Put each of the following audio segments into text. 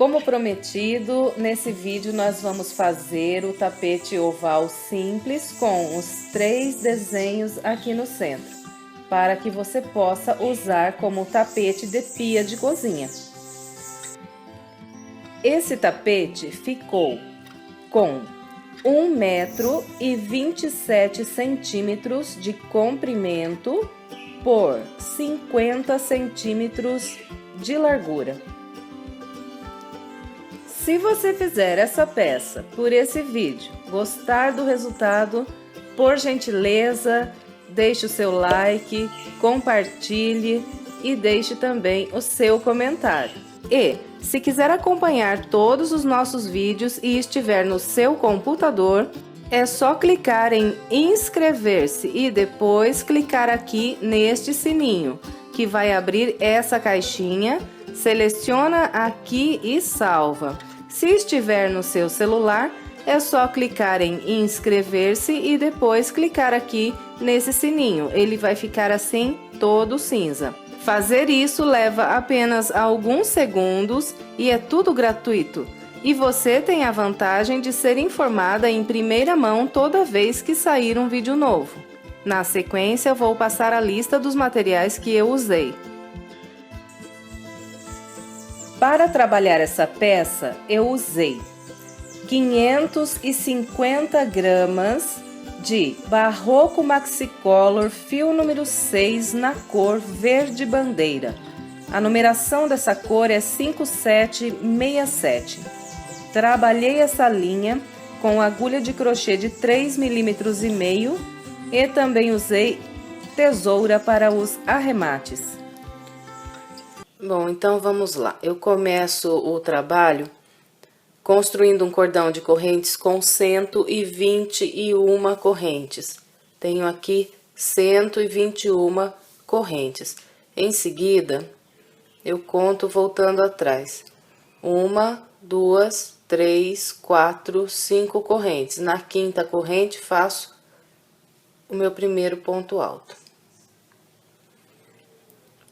Como prometido, nesse vídeo nós vamos fazer o tapete oval simples com os 3 desenhos aqui no centro, para que você possa usar como tapete de pia de cozinha. Esse tapete ficou com 1,27 m de comprimento por 50 centímetros de largura. Se você fizer essa peça por esse vídeo, gostar do resultado, por gentileza, deixe o seu like, compartilhe e deixe também o seu comentário. E, se quiser acompanhar todos os nossos vídeos e estiver no seu computador, é só clicar em inscrever-se e depois clicar aqui neste sininho, que vai abrir essa caixinha, seleciona aqui e salva. Se estiver no seu celular, é só clicar em inscrever-se e depois clicar aqui nesse sininho. Ele vai ficar assim, todo cinza. Fazer isso leva apenas alguns segundos e é tudo gratuito. E você tem a vantagem de ser informada em primeira mão toda vez que sair um vídeo novo. Na sequência, vou passar a lista dos materiais que eu usei. Para trabalhar essa peça, eu usei 550 gramas de Barroco Maxicolor fio número 6 na cor verde bandeira. A numeração dessa cor é 5767. Trabalhei essa linha com agulha de crochê de 3,5 mm e também usei tesoura para os arremates. Bom, então vamos lá. Eu começo o trabalho construindo um cordão de correntes com 121 correntes. Tenho aqui 121 correntes. Em seguida, eu conto voltando atrás. 1, 2, 3, 4, 5 correntes. Na quinta corrente, faço o meu primeiro ponto alto.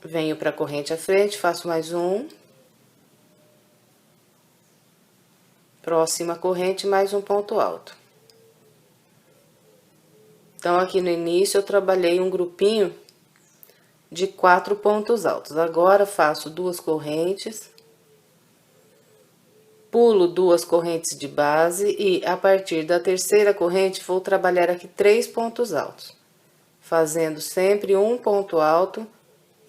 Venho para a corrente à frente, faço mais um. Próxima corrente, mais um ponto alto. Então, aqui no início, eu trabalhei um grupinho de 4 pontos altos. Agora, faço 2 correntes. Pulo 2 correntes de base e, a partir da terceira corrente, vou trabalhar aqui 3 pontos altos. Fazendo sempre um ponto alto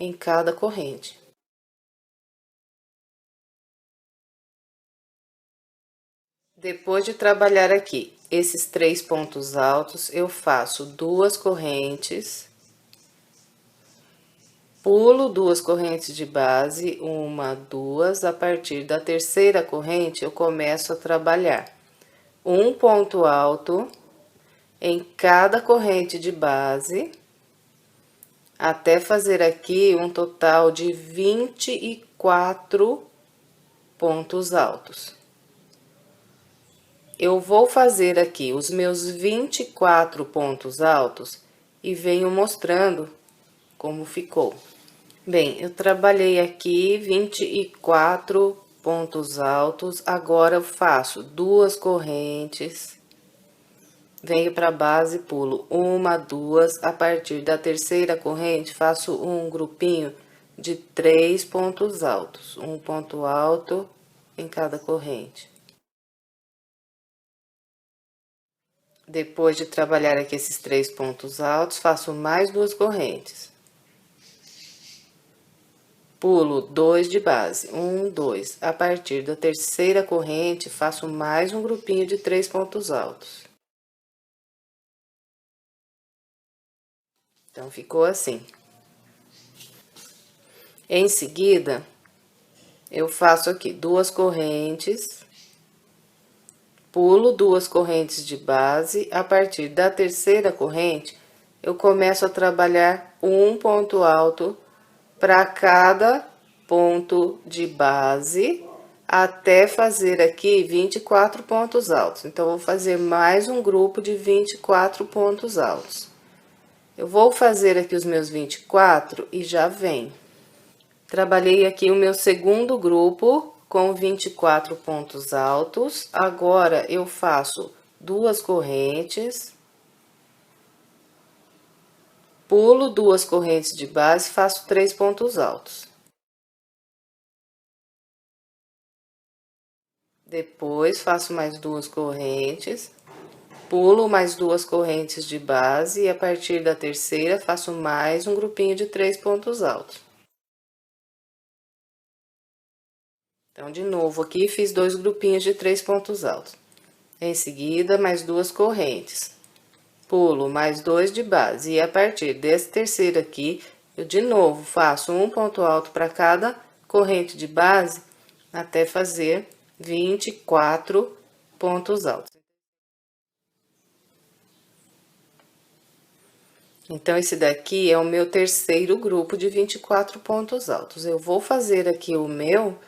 em cada corrente. Depois de trabalhar aqui esses 3 pontos altos, eu faço 2 correntes, pulo 2 correntes de base, 1, 2, a partir da terceira corrente eu começo a trabalhar um ponto alto em cada corrente de base, até fazer aqui um total de 24 pontos altos. Eu vou fazer aqui os meus 24 pontos altos e venho mostrando como ficou. Bem, eu trabalhei aqui 24 pontos altos, agora eu faço 2 correntes. Venho para a base, pulo 1, 2, a partir da terceira corrente, faço um grupinho de 3 pontos altos, um ponto alto em cada corrente. Depois de trabalhar aqui esses 3 pontos altos, faço mais 2 correntes. Pulo 2 de base, 1, 2, a partir da terceira corrente, faço mais um grupinho de 3 pontos altos. Então, ficou assim. Em seguida, eu faço aqui 2 correntes, pulo 2 correntes de base, a partir da terceira corrente, eu começo a trabalhar um ponto alto para cada ponto de base, até fazer aqui 24 pontos altos. Então, vou fazer mais um grupo de 24 pontos altos. Eu vou fazer aqui os meus 24 e já venho. Trabalhei aqui o meu segundo grupo com 24 pontos altos. Agora, eu faço 2 correntes, pulo 2 correntes de base, faço 3 pontos altos. Depois, faço mais 2 correntes, pulo mais 2 correntes de base e a partir da terceira faço mais um grupinho de 3 pontos altos. Então, de novo, aqui fiz 2 grupinhos de 3 pontos altos. Em seguida, mais 2 correntes. Pulo mais 2 de base e a partir desse terceiro aqui, eu de novo faço um ponto alto para cada corrente de base até fazer 24 pontos altos. Então, esse daqui é o meu terceiro grupo de 24 pontos altos. Eu vou fazer aqui o meu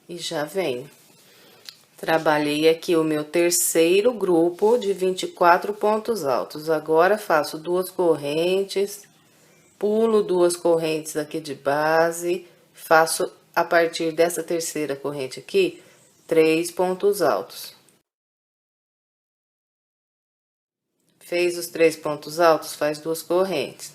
e já venho. Trabalhei aqui o meu terceiro grupo de 24 pontos altos. Agora, faço 2 correntes, pulo 2 correntes aqui de base, faço a partir dessa terceira corrente aqui, 3 pontos altos. Fez os 3 pontos altos, faz 2 correntes.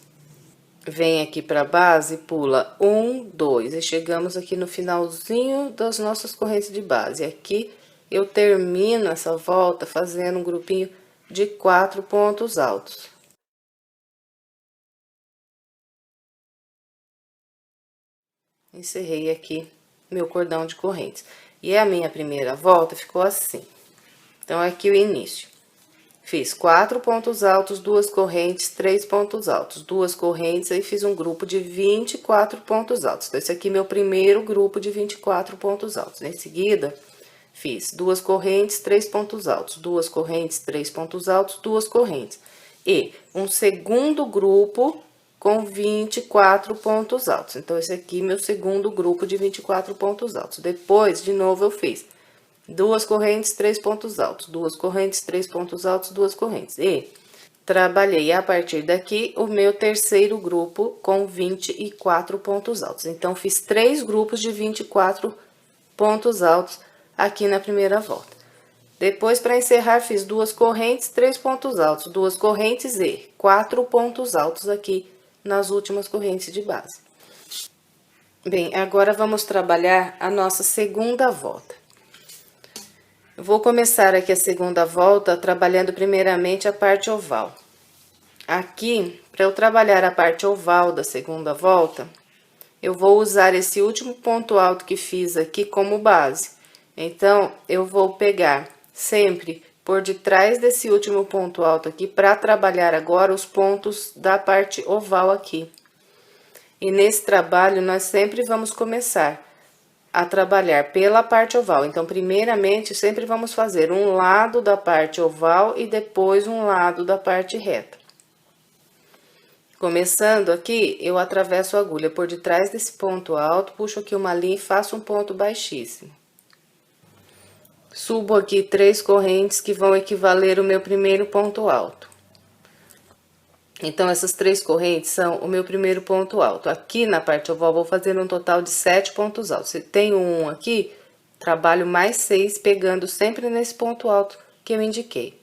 Vem aqui para a base, pula 1, 2, e chegamos aqui no finalzinho das nossas correntes de base. Aqui, eu termino essa volta fazendo um grupinho de 4 pontos altos. Encerrei aqui meu cordão de correntes. E a minha primeira volta ficou assim. Então, aqui o início. Fiz 4 pontos altos, 2 correntes, 3 pontos altos, 2 correntes, aí fiz um grupo de 24 pontos altos. Então, esse aqui é meu primeiro grupo de 24 pontos altos. Em seguida, fiz 2 correntes, 3 pontos altos, 2 correntes, 3 pontos altos, 2 correntes. E um segundo grupo com 24 pontos altos. Então, esse aqui é meu segundo grupo de 24 pontos altos. Depois, de novo, eu fiz 2 correntes, 3 pontos altos, 2 correntes, 3 pontos altos, 2 correntes. E trabalhei a partir daqui o meu terceiro grupo com 24 pontos altos. Então, fiz 3 grupos de 24 pontos altos aqui na primeira volta. Depois, para encerrar, fiz 2 correntes, 3 pontos altos, 2 correntes e 4 pontos altos aqui nas últimas correntes de base. Bem, agora vamos trabalhar a nossa segunda volta. Eu vou começar aqui a segunda volta trabalhando primeiramente a parte oval. Aqui, para eu trabalhar a parte oval da segunda volta, eu vou usar esse último ponto alto que fiz aqui como base. Então, eu vou pegar sempre por detrás desse último ponto alto aqui para trabalhar agora os pontos da parte oval aqui. E nesse trabalho, nós sempre vamos começar a trabalhar pela parte oval. Então, primeiramente, sempre vamos fazer um lado da parte oval e depois um lado da parte reta. Começando aqui, eu atravesso a agulha por detrás desse ponto alto, puxo aqui uma linha e faço um ponto baixíssimo. Subo aqui 3 correntes que vão equivaler o meu primeiro ponto alto. Então, essas 3 correntes são o meu primeiro ponto alto. Aqui na parte oval, vou fazer um total de 7 pontos altos. Se tenho um aqui, trabalho mais 6, pegando sempre nesse ponto alto que eu indiquei.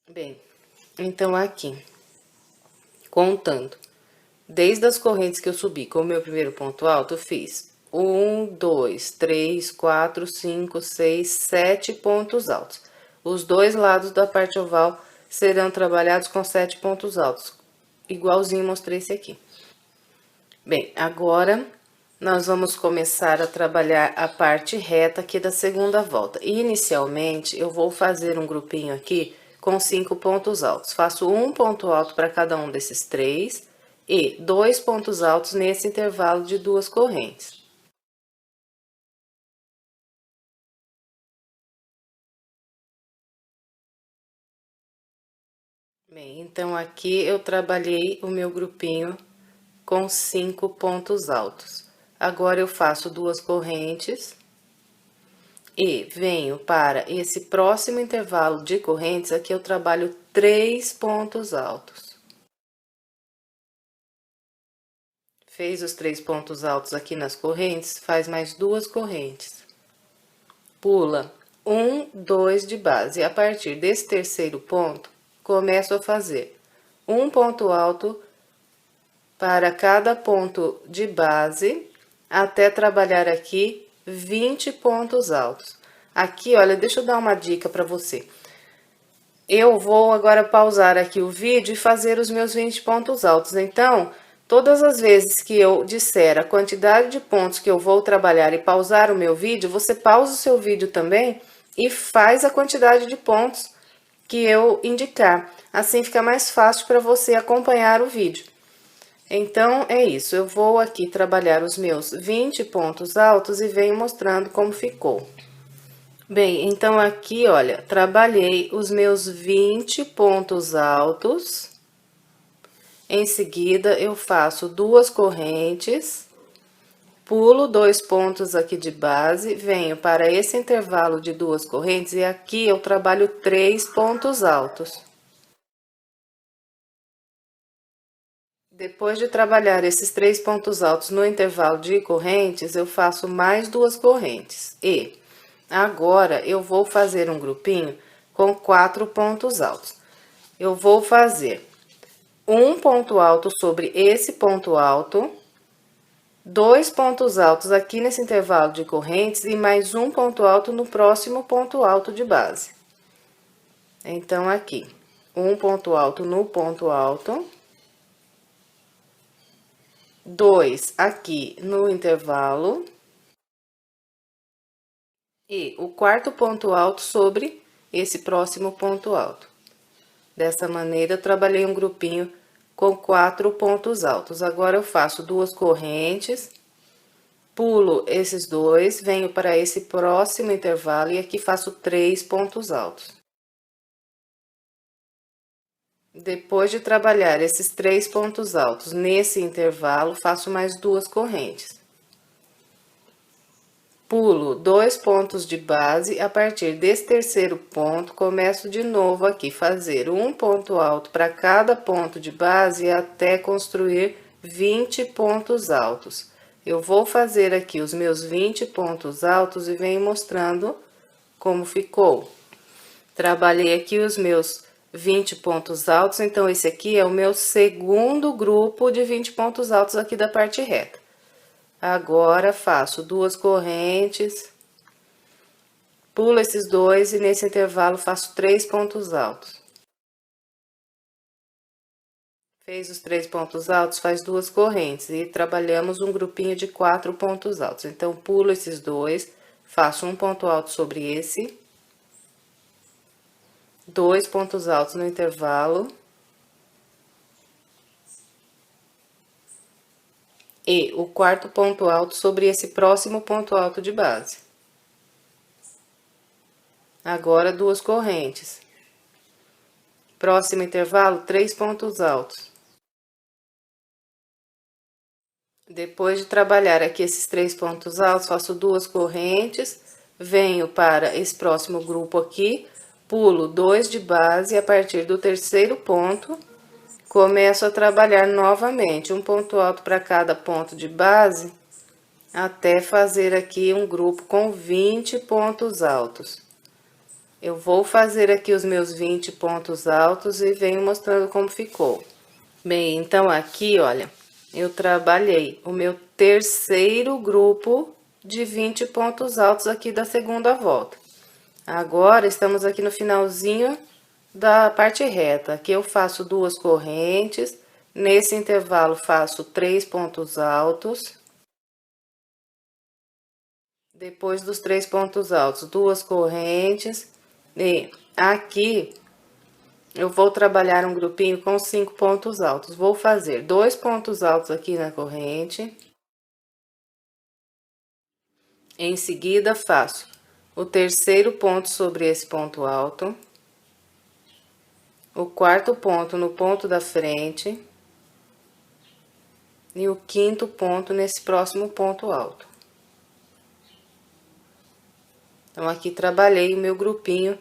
Bem, então aqui, contando, desde as correntes que eu subi com o meu primeiro ponto alto, eu fiz 1, 2, 3, 4, 5, 6, 7 pontos altos. Os dois lados da parte oval serão trabalhados com 7 pontos altos, igualzinho mostrei esse aqui. Bem, agora nós vamos começar a trabalhar a parte reta aqui da segunda volta. Inicialmente, eu vou fazer um grupinho aqui com 5 pontos altos. Faço um ponto alto para cada um desses 3 e 2 pontos altos nesse intervalo de 2 correntes. Bem, então aqui eu trabalhei o meu grupinho com 5 pontos altos. Agora eu faço 2 correntes, E venho para esse próximo intervalo de correntes, aqui eu trabalho 3 pontos altos. Fez os 3 pontos altos aqui nas correntes, faz mais 2 correntes. Pula 1, 2 de base. E a partir desse terceiro ponto, começo a fazer um ponto alto para cada ponto de base, até trabalhar aqui 20 pontos altos. Aqui, olha, deixa eu dar uma dica para você. Eu vou agora pausar aqui o vídeo e fazer os meus 20 pontos altos. Então, todas as vezes que eu disser a quantidade de pontos que eu vou trabalhar e pausar o meu vídeo, você pausa o seu vídeo também e faz a quantidade de pontos que eu indicar. Assim fica mais fácil para você acompanhar o vídeo. Então, é isso. Eu vou aqui trabalhar os meus 20 pontos altos e venho mostrando como ficou. Bem, então aqui, olha, trabalhei os meus 20 pontos altos. Em seguida, eu faço 2 correntes, pulo 2 pontos aqui de base, venho para esse intervalo de 2 correntes e aqui eu trabalho 3 pontos altos. Depois de trabalhar esses 3 pontos altos no intervalo de correntes, eu faço mais 2 correntes. E agora eu vou fazer um grupinho com 4 pontos altos. Eu vou fazer um ponto alto sobre esse ponto alto, 2 pontos altos aqui nesse intervalo de correntes e mais um ponto alto no próximo ponto alto de base. Então, aqui, um ponto alto no ponto alto, 2 aqui no intervalo e o quarto ponto alto sobre esse próximo ponto alto. Dessa maneira, eu trabalhei um grupinho com 4 pontos altos. Agora, eu faço 2 correntes, pulo esses 2, venho para esse próximo intervalo e aqui faço 3 pontos altos. Depois de trabalhar esses 3 pontos altos nesse intervalo, faço mais 2 correntes. Pulo 2 pontos de base, a partir desse terceiro ponto, começo de novo aqui, fazer um ponto alto para cada ponto de base até construir 20 pontos altos. Eu vou fazer aqui os meus 20 pontos altos e venho mostrando como ficou. Trabalhei aqui os meus 20 pontos altos, então esse aqui é o meu segundo grupo de 20 pontos altos aqui da parte reta. Agora, faço 2 correntes, pulo esses 2 e nesse intervalo faço 3 pontos altos. Fez os 3 pontos altos, faz 2 correntes e trabalhamos um grupinho de 4 pontos altos. Então, pulo esses 2, faço um ponto alto sobre esse, 2 pontos altos no intervalo. E o quarto ponto alto sobre esse próximo ponto alto de base. Agora, 2 correntes. Próximo intervalo, 3 pontos altos. Depois de trabalhar aqui esses 3 pontos altos, faço 2 correntes, venho para esse próximo grupo aqui, pulo 2 de base e a partir do terceiro ponto, começo a trabalhar novamente um ponto alto para cada ponto de base, até fazer aqui um grupo com 20 pontos altos. Eu vou fazer aqui os meus 20 pontos altos e venho mostrando como ficou. Bem, então aqui, olha, eu trabalhei o meu terceiro grupo de 20 pontos altos aqui da segunda volta. Agora, estamos aqui no finalzinho da parte reta. Aqui eu faço 2 correntes, nesse intervalo faço 3 pontos altos. Depois dos 3 pontos altos, 2 correntes. E aqui eu vou trabalhar um grupinho com 5 pontos altos. Vou fazer 2 pontos altos aqui na corrente. Em seguida, faço o terceiro ponto sobre esse ponto alto. O quarto ponto no ponto da frente. E o quinto ponto nesse próximo ponto alto. Então, aqui trabalhei o meu grupinho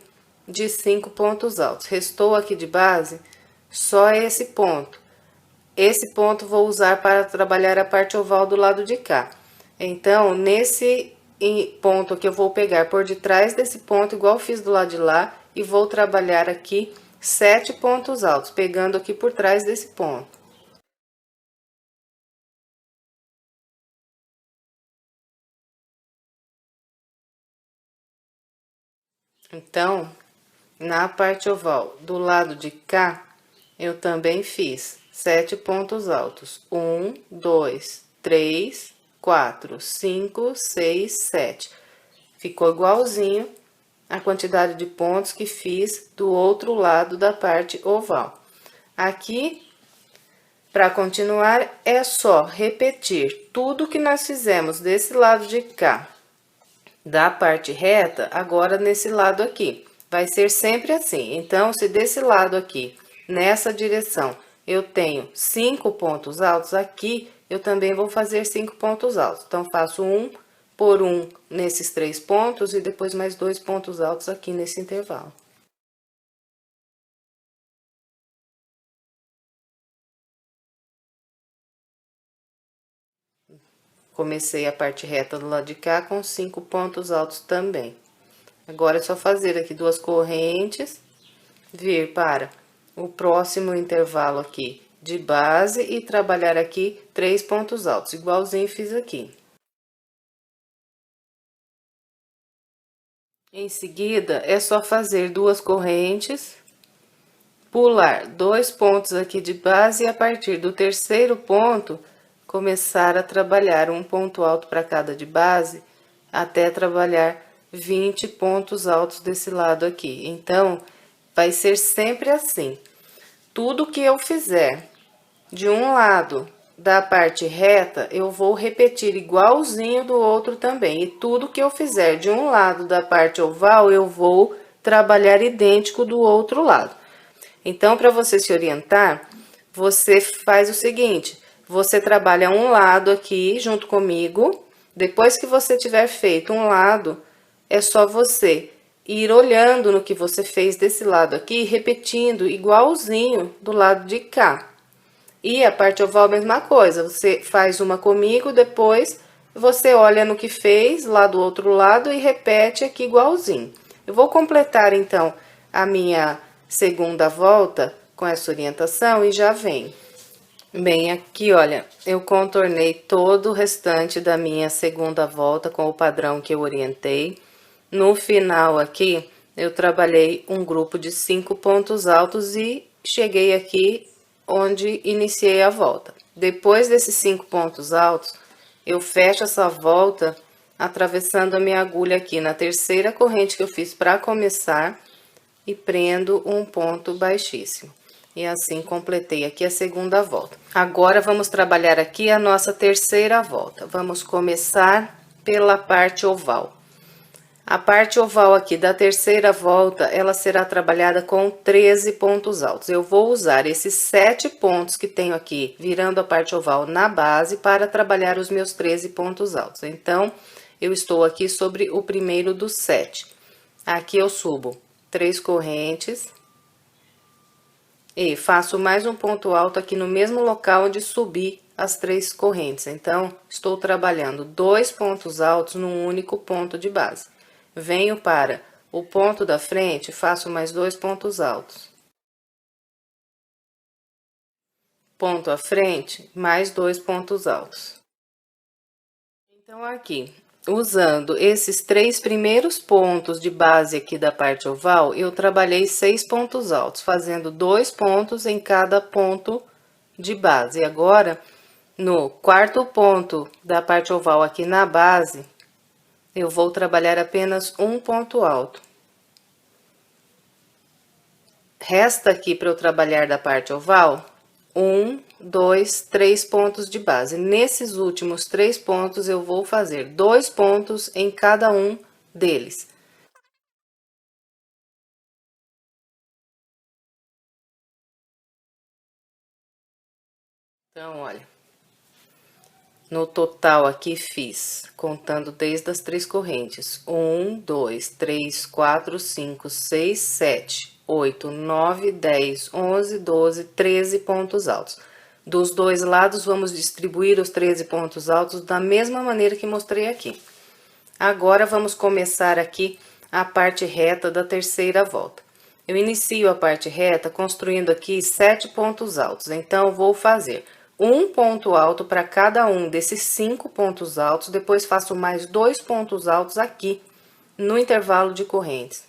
de 5 pontos altos. Restou aqui de base só esse ponto. Esse ponto vou usar para trabalhar a parte oval do lado de cá. Então, nesse ponto aqui, eu vou pegar por detrás desse ponto, igual fiz do lado de lá, e vou trabalhar aqui 7 pontos altos, pegando aqui por trás desse ponto. Então, na parte oval do lado de cá, eu também fiz 7 pontos altos. 1, 2, 3, 4, 5, 6, 7. Ficou igualzinho a quantidade de pontos que fiz do outro lado da parte oval. Aqui, para continuar, é só repetir tudo que nós fizemos desse lado de cá, da parte reta, agora nesse lado aqui. Vai ser sempre assim. Então, se desse lado aqui, nessa direção, eu tenho 5 pontos altos, aqui eu também vou fazer 5 pontos altos. Então, faço 1 por 1 nesses 3 pontos e depois mais 2 pontos altos aqui nesse intervalo. Comecei a parte reta do lado de cá com 5 pontos altos também. Agora é só fazer aqui 2 correntes, vir para o próximo intervalo aqui de base e trabalhar aqui 3 pontos altos, igualzinho fiz aqui. Em seguida, é só fazer 2 correntes, pular 2 pontos aqui de base e a partir do terceiro ponto, começar a trabalhar um ponto alto para cada de base, até trabalhar 20 pontos altos desse lado aqui. Então, vai ser sempre assim. Tudo que eu fizer de um lado da parte reta, eu vou repetir igualzinho do outro também. E tudo que eu fizer de um lado da parte oval, eu vou trabalhar idêntico do outro lado. Então, para você se orientar, você faz o seguinte: você trabalha um lado aqui junto comigo. Depois que você tiver feito um lado, é só você ir olhando no que você fez desse lado aqui, repetindo igualzinho do lado de cá. E a parte oval, a mesma coisa, você faz uma comigo, depois você olha no que fez lá do outro lado e repete aqui igualzinho. Eu vou completar então a minha segunda volta com essa orientação e já vem. Bem, aqui, olha, eu contornei todo o restante da minha segunda volta com o padrão que eu orientei. No final aqui, eu trabalhei um grupo de 5 pontos altos e cheguei aqui onde iniciei a volta. Depois desses 5 pontos altos, eu fecho essa volta atravessando a minha agulha aqui na terceira corrente que eu fiz para começar e prendo um ponto baixíssimo. E assim completei aqui a segunda volta. Agora vamos trabalhar aqui a nossa terceira volta. Vamos começar pela parte oval. A parte oval aqui da terceira volta, ela será trabalhada com 13 pontos altos. Eu vou usar esses 7 pontos que tenho aqui, virando a parte oval na base, para trabalhar os meus 13 pontos altos. Então, eu estou aqui sobre o primeiro dos 7. Aqui eu subo 3 correntes e faço mais um ponto alto aqui no mesmo local onde subi as 3 correntes. Então, estou trabalhando 2 pontos altos num único ponto de base. Venho para o ponto da frente, faço mais 2 pontos altos. Ponto à frente, mais 2 pontos altos. Então, aqui, usando esses 3 primeiros pontos de base aqui da parte oval, eu trabalhei 6 pontos altos, fazendo 2 pontos em cada ponto de base. E agora, no quarto ponto da parte oval aqui na base, eu vou trabalhar apenas um ponto alto. Resta aqui para eu trabalhar da parte oval, 1, 2, 3 pontos de base. Nesses últimos 3 pontos, eu vou fazer 2 pontos em cada um deles. Então, olha, No total aqui fiz, contando desde as 3 correntes, 1, 2, 3, 4, 5, 6, 7, 8, 9, 10, 11, 12, 13 pontos altos. Dos dois lados, vamos distribuir os 13 pontos altos da mesma maneira que mostrei aqui. Agora, vamos começar aqui a parte reta da terceira volta. Eu inicio a parte reta construindo aqui 7 pontos altos, então, vou fazer um ponto alto para cada um desses 5 pontos altos, depois faço mais 2 pontos altos aqui, no intervalo de correntes.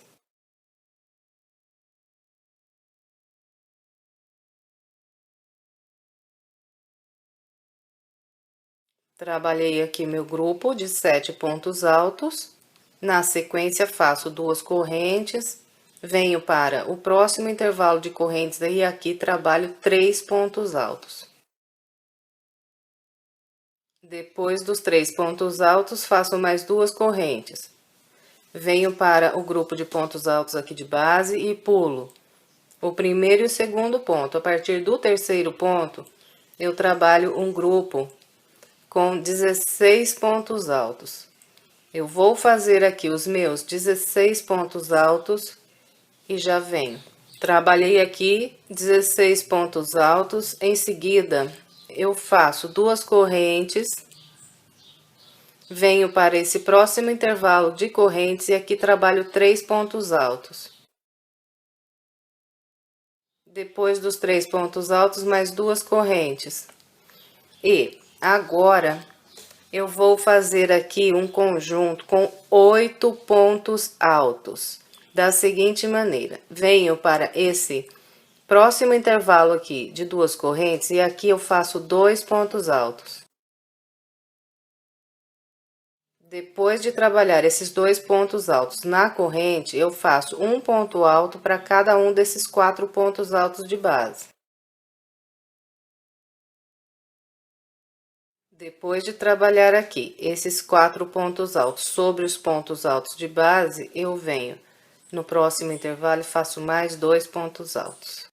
Trabalhei aqui meu grupo de 7 pontos altos. Na sequência, faço 2 correntes, venho para o próximo intervalo de correntes, daí aqui trabalho 3 pontos altos. Depois dos 3 pontos altos, faço mais 2 correntes. Venho para o grupo de pontos altos aqui de base e pulo o primeiro e o segundo ponto. A partir do terceiro ponto, eu trabalho um grupo com 16 pontos altos. Eu vou fazer aqui os meus 16 pontos altos e já venho. Trabalhei aqui 16 pontos altos, em seguida eu faço 2 correntes, venho para esse próximo intervalo de correntes e aqui trabalho 3 pontos altos. Depois dos 3 pontos altos, mais 2 correntes. E agora, eu vou fazer aqui um conjunto com 8 pontos altos, da seguinte maneira. Venho para esse próximo intervalo aqui de 2 correntes e aqui eu faço 2 pontos altos. Depois de trabalhar esses 2 pontos altos na corrente, eu faço um ponto alto para cada um desses 4 pontos altos de base. Depois de trabalhar aqui esses 4 pontos altos sobre os pontos altos de base, eu venho no próximo intervalo e faço mais 2 pontos altos.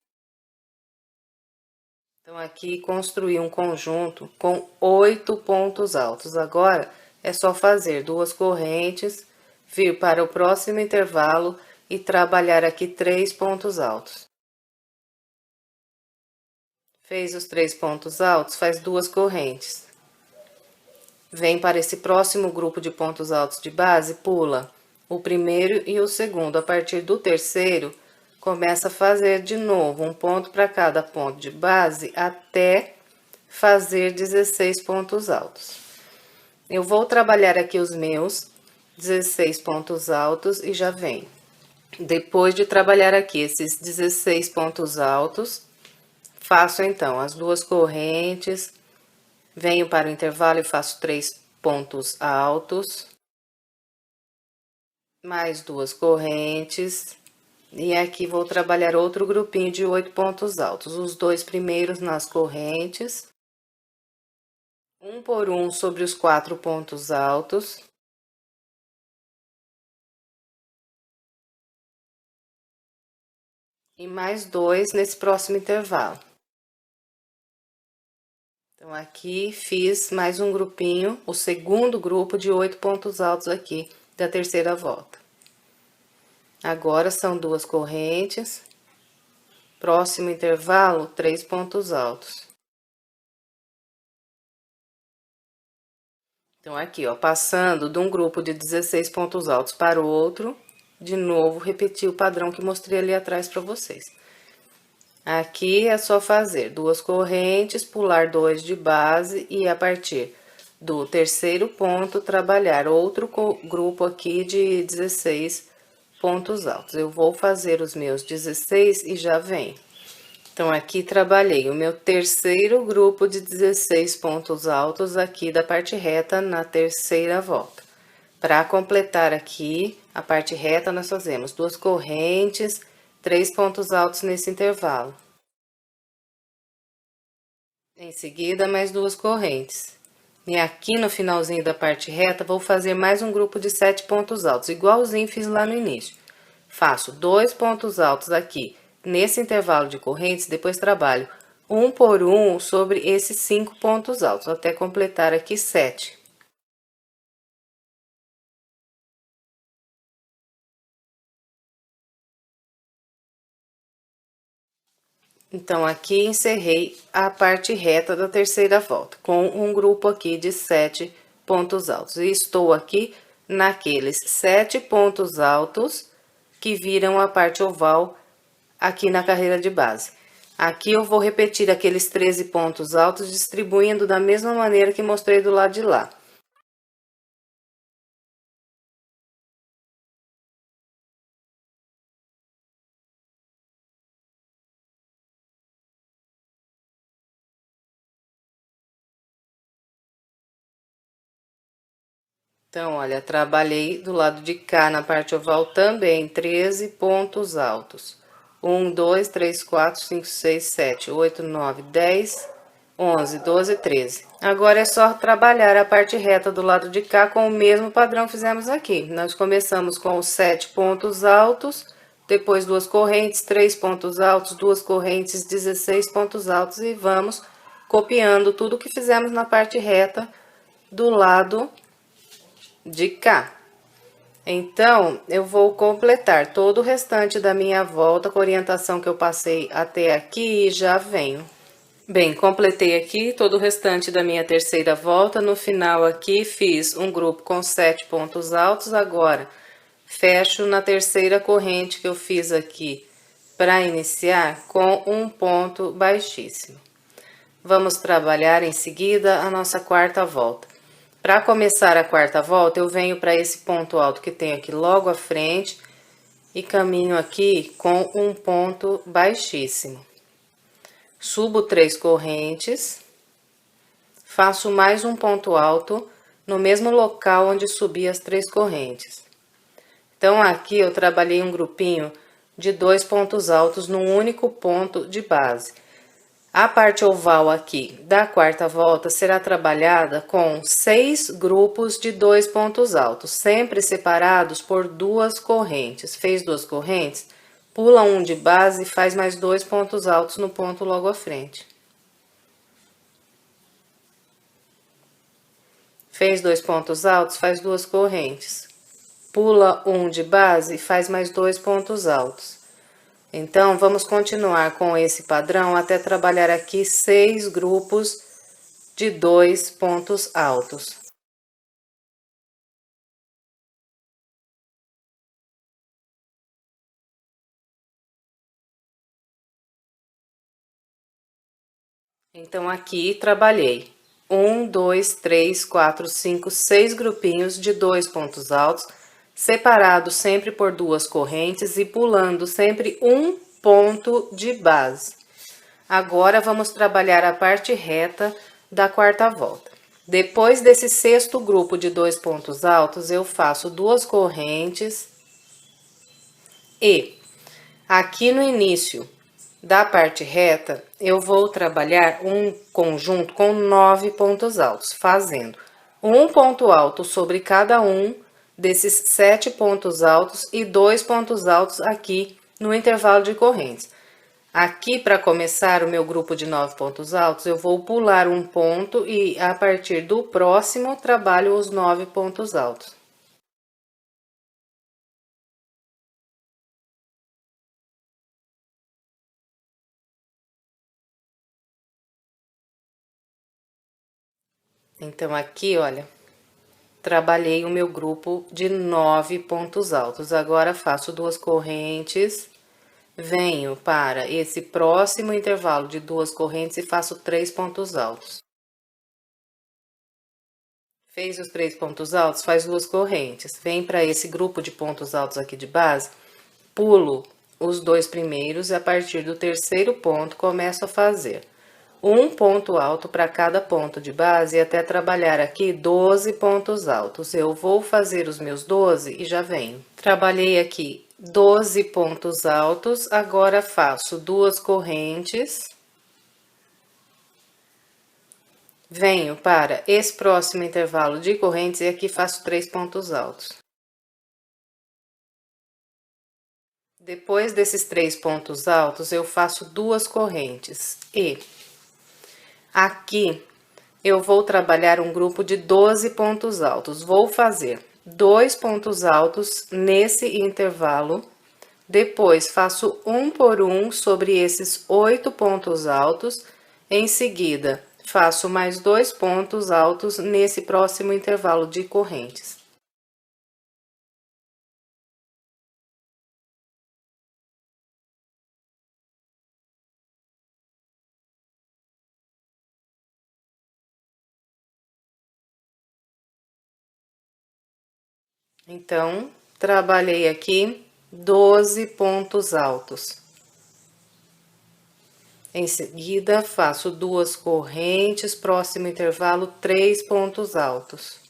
Então, aqui construí um conjunto com 8 pontos altos. Agora, é só fazer 2 correntes, vir para o próximo intervalo e trabalhar aqui 3 pontos altos. Fez os 3 pontos altos, faz 2 correntes. Vem para esse próximo grupo de pontos altos de base, pula o primeiro e o segundo. A partir do terceiro, começa a fazer de novo um ponto para cada ponto de base até fazer 16 pontos altos. Eu vou trabalhar aqui os meus 16 pontos altos e já venho. Depois de trabalhar aqui esses 16 pontos altos, faço então as 2 correntes, venho para o intervalo e faço 3 pontos altos, mais 2 correntes, e aqui vou trabalhar outro grupinho de 8 pontos altos, os 2 primeiros nas correntes, um por um sobre os 4 pontos altos. E mais 2 nesse próximo intervalo. Então, aqui fiz mais um grupinho, o segundo grupo de 8 pontos altos aqui da terceira volta. Agora, são 2 correntes, próximo intervalo, 3 pontos altos. Então, aqui, ó, passando de um grupo de 16 pontos altos para o outro, de novo, repetir o padrão que mostrei ali atrás para vocês. Aqui é só fazer 2 correntes, pular 2 de base e a partir do terceiro ponto trabalhar outro grupo aqui de 16 pontos altos. Eu vou fazer os meus 16 e já venho. Então, aqui trabalhei o meu terceiro grupo de 16 pontos altos aqui da parte reta na terceira volta. Para completar aqui a parte reta, nós fazemos 2 correntes, 3 pontos altos nesse intervalo. Em seguida, mais 2 correntes. E aqui no finalzinho da parte reta, vou fazer mais um grupo de 7 pontos altos, igualzinho fiz lá no início. Faço 2 pontos altos aqui nesse intervalo de correntes, depois trabalho um por um sobre esses 5 pontos altos, até completar aqui 7. Então, aqui encerrei a parte reta da terceira volta, com um grupo aqui de 7 pontos altos. E estou aqui naqueles 7 pontos altos que viram a parte oval aqui na carreira de base. Aqui eu vou repetir aqueles 13 pontos altos, distribuindo da mesma maneira que mostrei do lado de lá. Então, olha, trabalhei do lado de cá na parte oval também 13 pontos altos. 1, 2, 3, 4, 5, 6, 7, 8, 9, 10, 11, 12, 13. Agora é só trabalhar a parte reta do lado de cá com o mesmo padrão que fizemos aqui. Nós começamos com os 7 pontos altos, depois 2 correntes, 3 pontos altos, 2 correntes, 16 pontos altos e vamos copiando tudo que fizemos na parte reta do lado de cá. Então, eu vou completar todo o restante da minha volta com a orientação que eu passei até aqui e já venho. Bem, completei aqui todo o restante da minha terceira volta. No final aqui, fiz um grupo com 7 pontos altos. Agora, fecho na terceira corrente que eu fiz aqui para iniciar com um ponto baixíssimo. Vamos trabalhar em seguida a nossa quarta volta. Para começar a quarta volta, eu venho para esse ponto alto que tem aqui logo à frente e caminho aqui com um ponto baixíssimo. Subo 3 correntes, faço mais um ponto alto no mesmo local onde subi as 3 correntes. Então, aqui eu trabalhei um grupinho de 2 pontos altos num único ponto de base. A parte oval aqui da quarta volta será trabalhada com 6 grupos de 2 pontos altos, sempre separados por 2 correntes. Fez 2 correntes, pula um de base e faz mais 2 pontos altos no ponto logo à frente. Fez 2 pontos altos, faz 2 correntes. Pula um de base e faz mais 2 pontos altos. Então, vamos continuar com esse padrão até trabalhar aqui 6 grupos de 2 pontos altos. Então, aqui trabalhei 1, 2, 3, 4, 5, 6 grupinhos de 2 pontos altos, separados sempre por 2 correntes e pulando sempre um ponto de base. Agora, vamos trabalhar a parte reta da quarta volta. Depois desse sexto grupo de 2 pontos altos, eu faço 2 correntes e aqui no início da parte reta, eu vou trabalhar um conjunto com 9 pontos altos, fazendo um ponto alto sobre cada um desses 7 pontos altos e 2 pontos altos aqui no intervalo de correntes. Aqui, para começar o meu grupo de 9 pontos altos, eu vou pular um ponto e, a partir do próximo, trabalho os 9 pontos altos. Então, aqui, olha, trabalhei o meu grupo de 9 pontos altos. Agora, faço 2 correntes, venho para esse próximo intervalo de 2 correntes e faço 3 pontos altos. Fez os 3 pontos altos, faz 2 correntes. Vem para esse grupo de pontos altos aqui de base, pulo os 2 primeiros e a partir do terceiro ponto começo a fazer um ponto alto para cada ponto de base até trabalhar aqui 12 pontos altos. Eu vou fazer os meus 12 e já venho. Trabalhei aqui 12 pontos altos, agora faço 2 correntes. Venho para esse próximo intervalo de correntes e aqui faço 3 pontos altos. Depois desses 3 pontos altos, eu faço 2 correntes e aqui eu vou trabalhar um grupo de 12 pontos altos. Vou fazer 2 pontos altos nesse intervalo, depois faço um por um sobre esses 8 pontos altos, em seguida faço mais 2 pontos altos nesse próximo intervalo de correntes. Então, trabalhei aqui 12 pontos altos. Em seguida, faço 2 correntes, próximo intervalo, 3 pontos altos.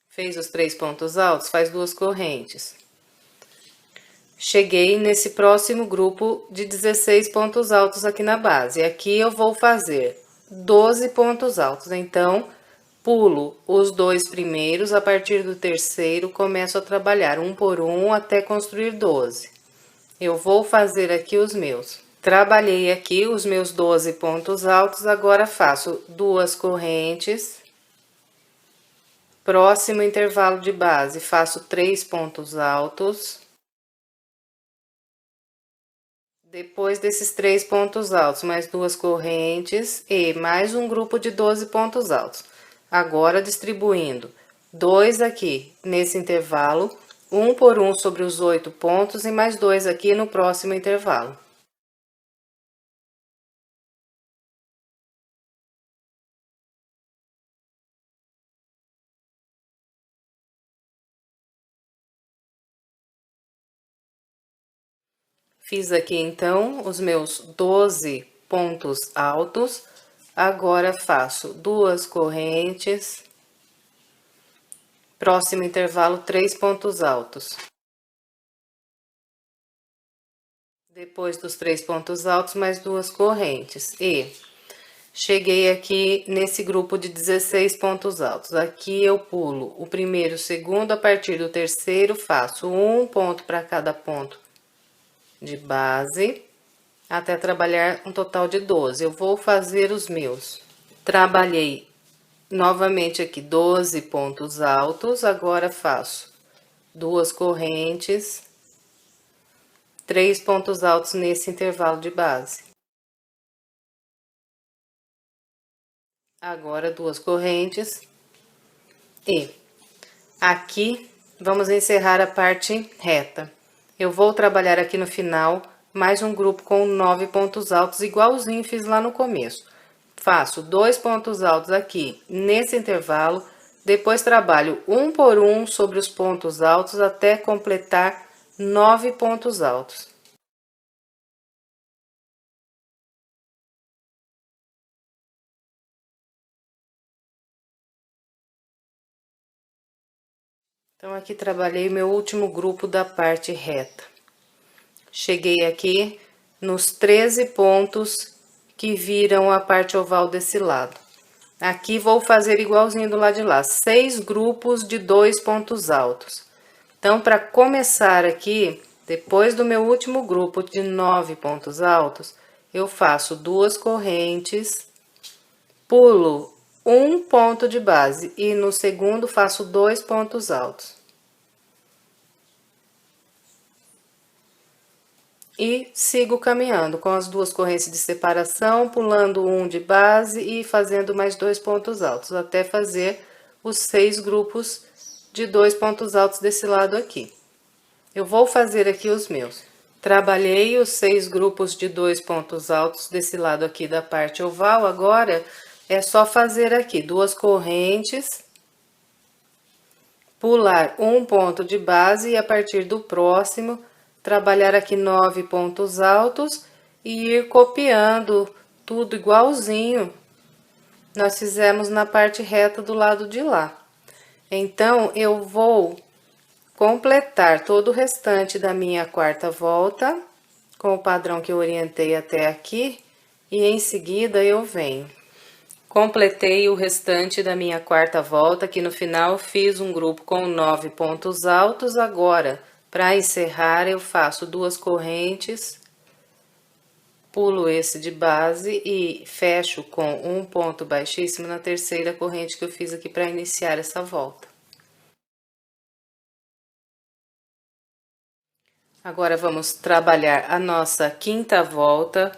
Fez os 3 pontos altos, faz 2 correntes. Cheguei nesse próximo grupo de 16 pontos altos aqui na base. Aqui eu vou fazer 12 pontos altos, então pulo os 2 primeiros, a partir do terceiro começo a trabalhar um por um até construir 12. Eu vou fazer aqui os meus. Trabalhei aqui os meus 12 pontos altos, agora faço 2 correntes. Próximo intervalo de base, faço 3 pontos altos. Depois desses 3 pontos altos, mais 2 correntes e mais um grupo de 12 pontos altos. Agora, distribuindo 2 aqui nesse intervalo, um por um sobre os 8 pontos e mais 2 aqui no próximo intervalo. Fiz aqui, então, os meus 12 pontos altos. Agora, faço 2 correntes. Próximo intervalo, 3 pontos altos. Depois dos 3 pontos altos, mais 2 correntes. E cheguei aqui nesse grupo de 16 pontos altos. Aqui eu pulo o primeiro, o segundo, a partir do terceiro, faço um ponto para cada ponto de base, até trabalhar um total de 12. Eu vou fazer os meus. Trabalhei novamente aqui 12 pontos altos, agora faço 2 correntes, 3 pontos altos nesse intervalo de base. Agora 2 correntes e aqui vamos encerrar a parte reta. Eu vou trabalhar aqui no final mais um grupo com 9 pontos altos, igualzinho fiz lá no começo. Faço 2 pontos altos aqui nesse intervalo, depois trabalho um por um sobre os pontos altos até completar 9 pontos altos. Então, aqui trabalhei meu último grupo da parte reta. Cheguei aqui nos 13 pontos que viram a parte oval desse lado. Aqui vou fazer igualzinho do lado de lá, 6 grupos de 2 pontos altos. Então, para começar aqui, depois do meu último grupo de 9 pontos altos, eu faço 2 correntes, pulo um ponto de base e no segundo faço 2 pontos altos. E sigo caminhando com as 2 correntes de separação, pulando um de base e fazendo mais 2 pontos altos, até fazer os 6 grupos de 2 pontos altos desse lado aqui. Eu vou fazer aqui os meus. Trabalhei os 6 grupos de 2 pontos altos desse lado aqui da parte oval, agora é só fazer aqui 2 correntes, pular um ponto de base e a partir do próximo trabalhar aqui 9 pontos altos e ir copiando tudo igualzinho nós fizemos na parte reta do lado de lá. Então, eu vou completar todo o restante da minha quarta volta com o padrão que eu orientei até aqui e em seguida eu venho Completei o restante da minha quarta volta, que no final fiz um grupo com 9 pontos altos. Agora, para encerrar, eu faço 2 correntes, pulo esse de base e fecho com um ponto baixíssimo na terceira corrente que eu fiz aqui para iniciar essa volta. Agora vamos trabalhar a nossa quinta volta.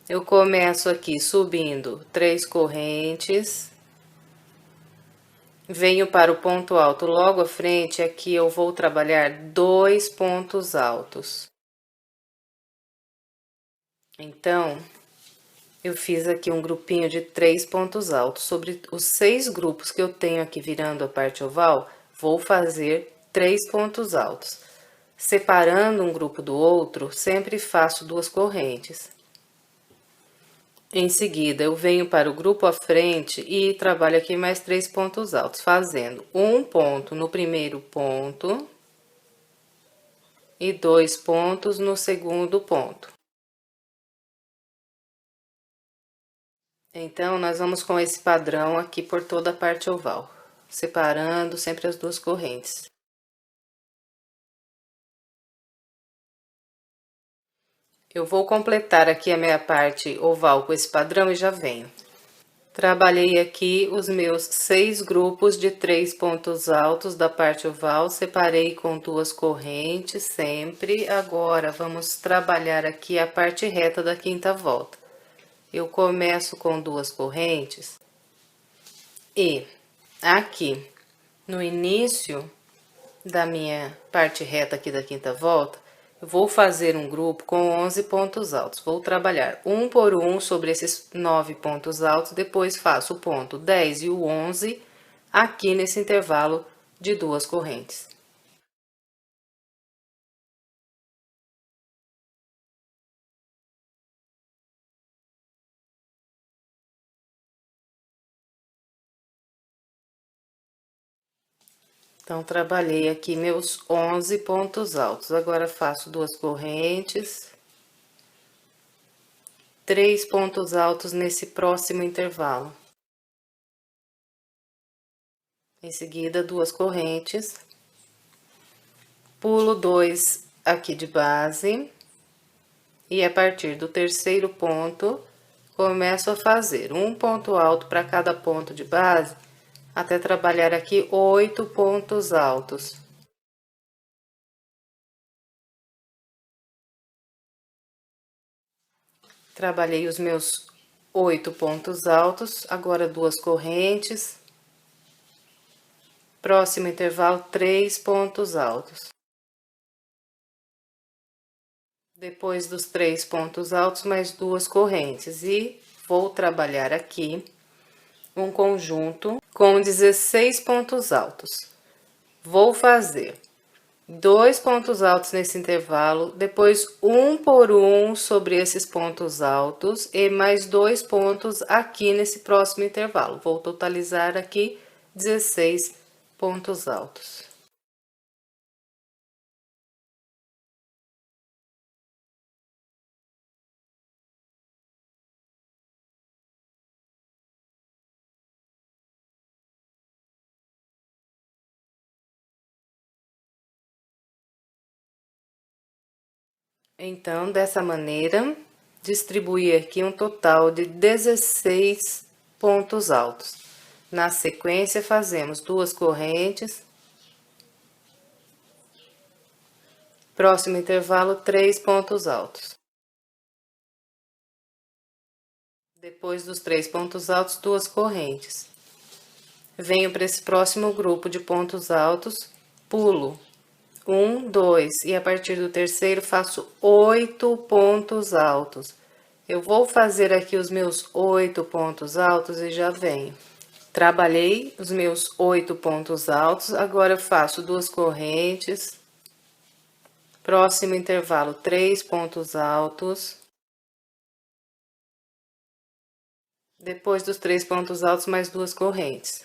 Eu começo aqui subindo 3 correntes, venho para o ponto alto logo à frente, aqui eu vou trabalhar 2 pontos altos. Então, eu fiz aqui um grupinho de 3 pontos altos. Sobre os 6 grupos que eu tenho aqui virando a parte oval, vou fazer 3 pontos altos. Separando um grupo do outro, sempre faço 2 correntes. Em seguida, eu venho para o grupo à frente e trabalho aqui mais 3 pontos altos, fazendo um ponto no primeiro ponto e 2 pontos no segundo ponto. Então, nós vamos com esse padrão aqui por toda a parte oval, separando sempre as 2 correntes. Eu vou completar aqui a minha parte oval com esse padrão e já venho. Trabalhei aqui os meus 6 grupos de 3 pontos altos da parte oval, separei com 2 correntes sempre. Agora, vamos trabalhar aqui a parte reta da quinta volta. Eu começo com 2 correntes e aqui no início da minha parte reta aqui da quinta volta, eu vou fazer um grupo com 11 pontos altos. Vou trabalhar um por um sobre esses 9 pontos altos, depois faço o ponto 10 e o 11 aqui nesse intervalo de 2 correntes. Então, trabalhei aqui meus 11 pontos altos. Agora, faço 2 correntes, 3 pontos altos nesse próximo intervalo. Em seguida, 2 correntes, pulo 2 aqui de base, e a partir do terceiro ponto, começo a fazer um ponto alto para cada ponto de base, até trabalhar aqui 8 pontos altos. Trabalhei os meus 8 pontos altos, agora 2 correntes. Próximo intervalo, 3 pontos altos. Depois dos 3 pontos altos, mais 2 correntes. E vou trabalhar aqui um conjunto com 16 pontos altos. Vou fazer 2 pontos altos nesse intervalo, depois um por um sobre esses pontos altos e mais 2 pontos aqui nesse próximo intervalo. Vou totalizar aqui 16 pontos altos. Então, dessa maneira, distribuí aqui um total de 16 pontos altos. Na sequência, fazemos 2 correntes. Próximo intervalo, 3 pontos altos. Depois dos 3 pontos altos, 2 correntes. Venho para esse próximo grupo de pontos altos, pulo 1, 2, e a partir do terceiro faço 8 pontos altos. Eu vou fazer aqui os meus 8 pontos altos e já venho. Trabalhei os meus 8 pontos altos, agora eu faço 2 correntes. Próximo intervalo, 3 pontos altos. Depois dos 3 pontos altos, mais 2 correntes.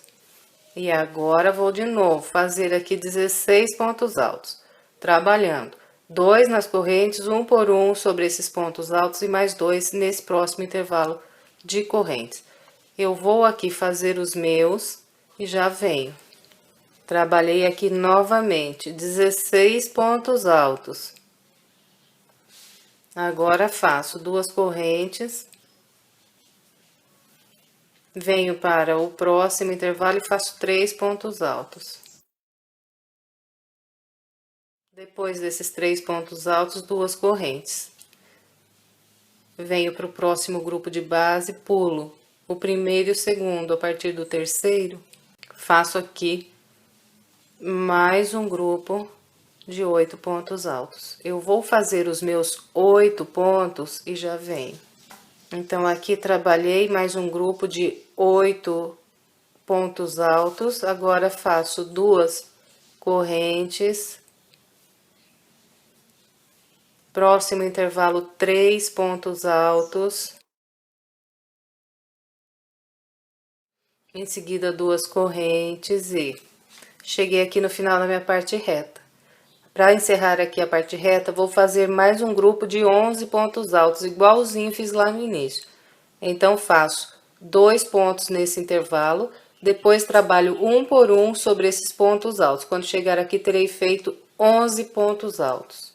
E agora, vou de novo fazer aqui 16 pontos altos, trabalhando 2 nas correntes, um por um sobre esses pontos altos e mais 2 nesse próximo intervalo de correntes. Eu vou aqui fazer os meus e já venho. Trabalhei aqui novamente, 16 pontos altos. Agora faço 2 correntes. Venho para o próximo intervalo e faço 3 pontos altos. Depois desses 3 pontos altos, 2 correntes. Venho para o próximo grupo de base, pulo o primeiro e o segundo. A partir do terceiro, faço aqui mais um grupo de 8 pontos altos. Eu vou fazer os meus 8 pontos e já venho. Então, aqui trabalhei mais um grupo de 8 pontos altos. Agora, faço 2 correntes. Próximo intervalo, 3 pontos altos. Em seguida, 2 correntes e cheguei aqui no final da minha parte reta. Para encerrar aqui a parte reta, vou fazer mais um grupo de 11 pontos altos, igualzinho fiz lá no início. Então, faço 2 pontos nesse intervalo, depois trabalho um por um sobre esses pontos altos. Quando chegar aqui, terei feito 11 pontos altos.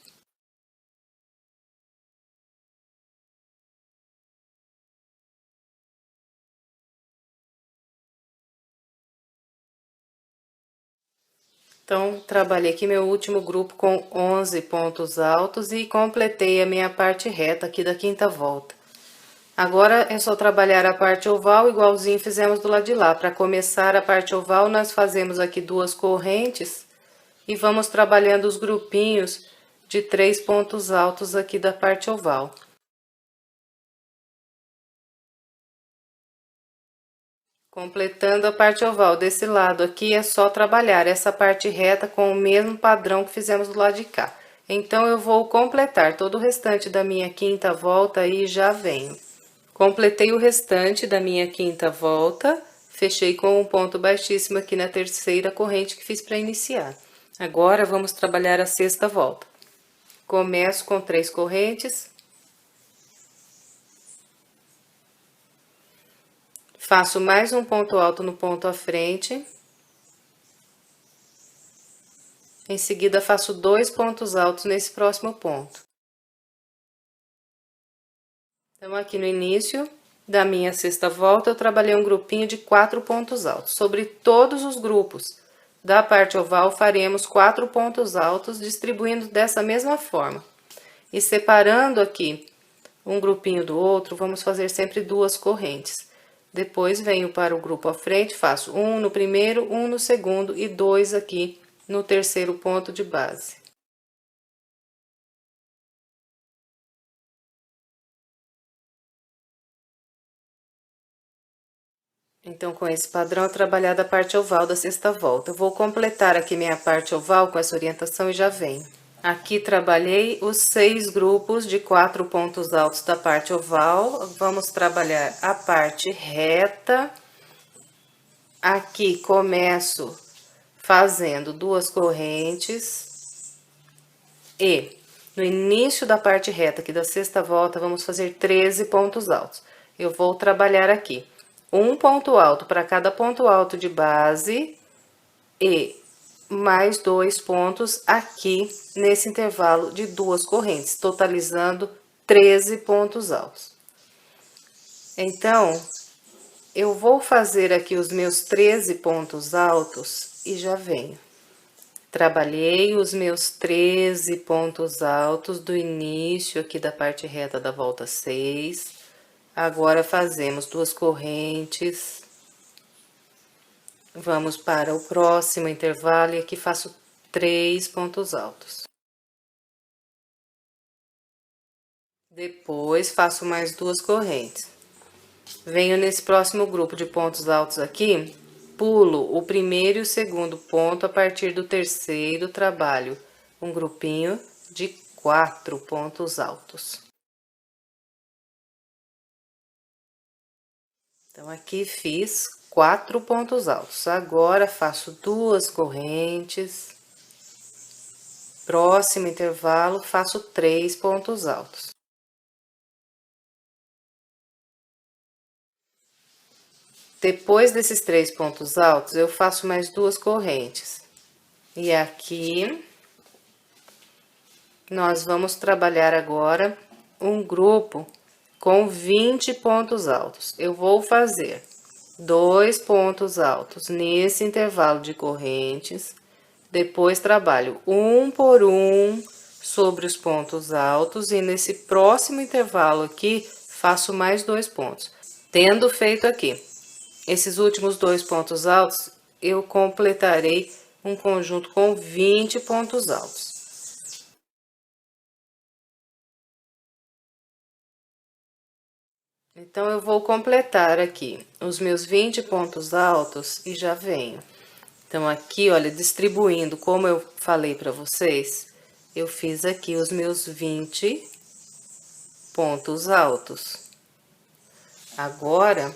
Então, trabalhei aqui meu último grupo com 11 pontos altos e completei a minha parte reta aqui da quinta volta. Agora, é só trabalhar a parte oval, igualzinho fizemos do lado de lá. Para começar a parte oval, nós fazemos aqui 2 correntes e vamos trabalhando os grupinhos de 3 pontos altos aqui da parte oval. Completando a parte oval desse lado aqui, é só trabalhar essa parte reta com o mesmo padrão que fizemos do lado de cá. Então, eu vou completar todo o restante da minha quinta volta e já venho. Completei o restante da minha quinta volta, fechei com um ponto baixíssimo aqui na terceira corrente que fiz para iniciar. Agora, vamos trabalhar a sexta volta. Começo com 3 correntes. Faço mais um ponto alto no ponto à frente. Em seguida, faço 2 pontos altos nesse próximo ponto. Então, aqui no início da minha sexta volta, eu trabalhei um grupinho de 4 pontos altos. Sobre todos os grupos da parte oval, faremos 4 pontos altos, distribuindo dessa mesma forma. E separando aqui um grupinho do outro, vamos fazer sempre 2 correntes. Depois, venho para o grupo à frente, faço um no primeiro, um no segundo e 2 aqui no terceiro ponto de base. Então, com esse padrão, eu trabalhar da parte oval da sexta volta. Eu vou completar aqui minha parte oval com essa orientação e já venho. Aqui trabalhei os 6 grupos de 4 pontos altos da parte oval. Vamos trabalhar a parte reta. Aqui começo fazendo 2 correntes. E no início da parte reta aqui da sexta volta, vamos fazer 13 pontos altos. Eu vou trabalhar aqui um ponto alto para cada ponto alto de base e mais 2 pontos aqui nesse intervalo de 2 correntes, totalizando 13 pontos altos. Então, eu vou fazer aqui os meus 13 pontos altos e já venho. Trabalhei os meus 13 pontos altos do início aqui da parte reta da volta 6. Agora, fazemos 2 correntes. Vamos para o próximo intervalo e aqui faço 3 pontos altos. Depois, faço mais 2 correntes. Venho nesse próximo grupo de pontos altos aqui, pulo o primeiro e o segundo ponto, a partir do terceiro, trabalho um grupinho de 4 pontos altos. Então, aqui fiz 4 pontos altos. Agora, faço 2 correntes. Próximo intervalo, faço 3 pontos altos. Depois desses 3 pontos altos, eu faço mais 2 correntes. E aqui, nós vamos trabalhar agora um grupo com 20 pontos altos. Eu vou fazer 2 pontos altos nesse intervalo de correntes, depois trabalho um por um sobre os pontos altos e nesse próximo intervalo aqui, faço mais 2 pontos. Tendo feito aqui esses últimos 2 pontos altos, eu completarei um conjunto com 20 pontos altos. Então, eu vou completar aqui os meus 20 pontos altos e já venho. Então, aqui, olha, distribuindo, como eu falei para vocês, eu fiz aqui os meus 20 pontos altos. Agora,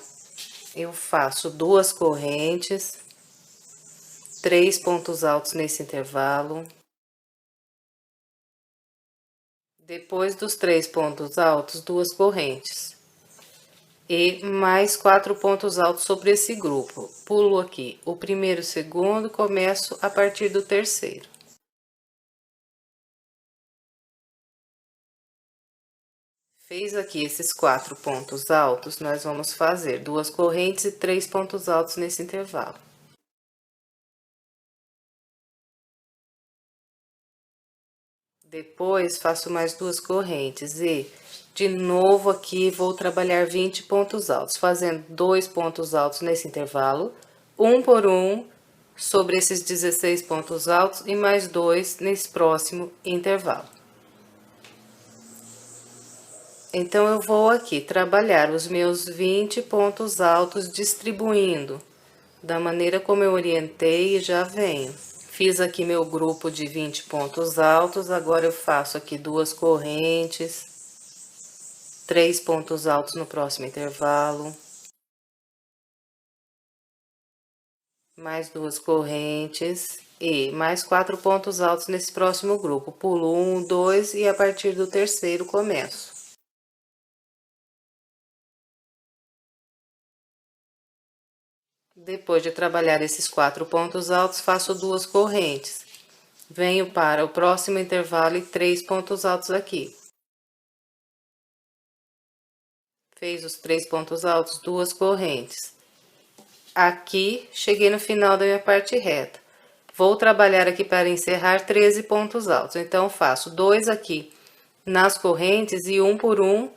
eu faço 2 correntes, 3 pontos altos nesse intervalo. Depois dos 3 pontos altos, 2 correntes. E mais 4 pontos altos sobre esse grupo. Pulo aqui o primeiro e o segundo, começo a partir do terceiro. Fez aqui esses 4 pontos altos, nós vamos fazer 2 correntes e 3 pontos altos nesse intervalo. Depois, faço mais 2 correntes e, de novo aqui, vou trabalhar 20 pontos altos, fazendo 2 pontos altos nesse intervalo, um por um, sobre esses 16 pontos altos e mais 2 nesse próximo intervalo. Então, eu vou aqui trabalhar os meus 20 pontos altos distribuindo da maneira como eu orientei e já venho. Fiz aqui meu grupo de 20 pontos altos, agora eu faço aqui 2 correntes, 3 pontos altos no próximo intervalo. Mais 2 correntes e mais 4 pontos altos nesse próximo grupo. Pulo 1, 2 e a partir do terceiro começo. Depois de trabalhar esses 4 pontos altos, faço 2 correntes. Venho para o próximo intervalo e 3 pontos altos aqui. Fez os 3 pontos altos, 2 correntes. Aqui, cheguei no final da minha parte reta. Vou trabalhar aqui para encerrar 13 pontos altos. Então, faço 2 aqui nas correntes e um por um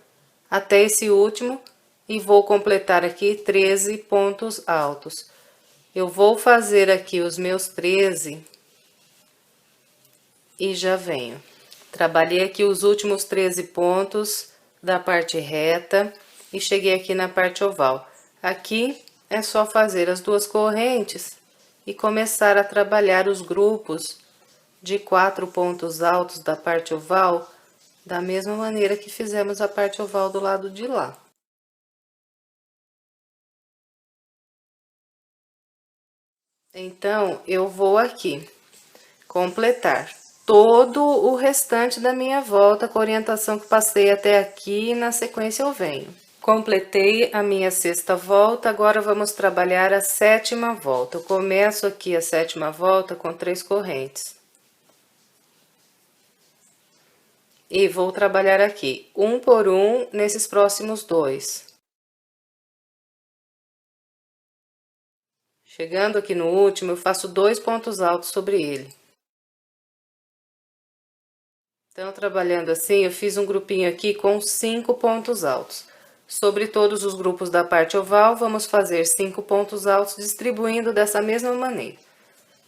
até esse último. E vou completar aqui 13 pontos altos. Eu vou fazer aqui os meus 13 e já venho. Trabalhei aqui os últimos 13 pontos da parte reta e cheguei aqui na parte oval. Aqui é só fazer as 2 correntes e começar a trabalhar os grupos de 4 pontos altos da parte oval, da mesma maneira que fizemos a parte oval do lado de lá. Então, eu vou aqui completar todo o restante da minha volta com a orientação que passei até aqui e na sequência eu venho. Completei a minha 6ª volta, agora vamos trabalhar a 7ª volta. Eu começo aqui a 7ª volta com 3 correntes. E vou trabalhar aqui um por um nesses próximos 2. Chegando aqui no último, eu faço 2 pontos altos sobre ele. Então, trabalhando assim, eu fiz um grupinho aqui com 5 pontos altos. Sobre todos os grupos da parte oval, vamos fazer 5 pontos altos, distribuindo dessa mesma maneira.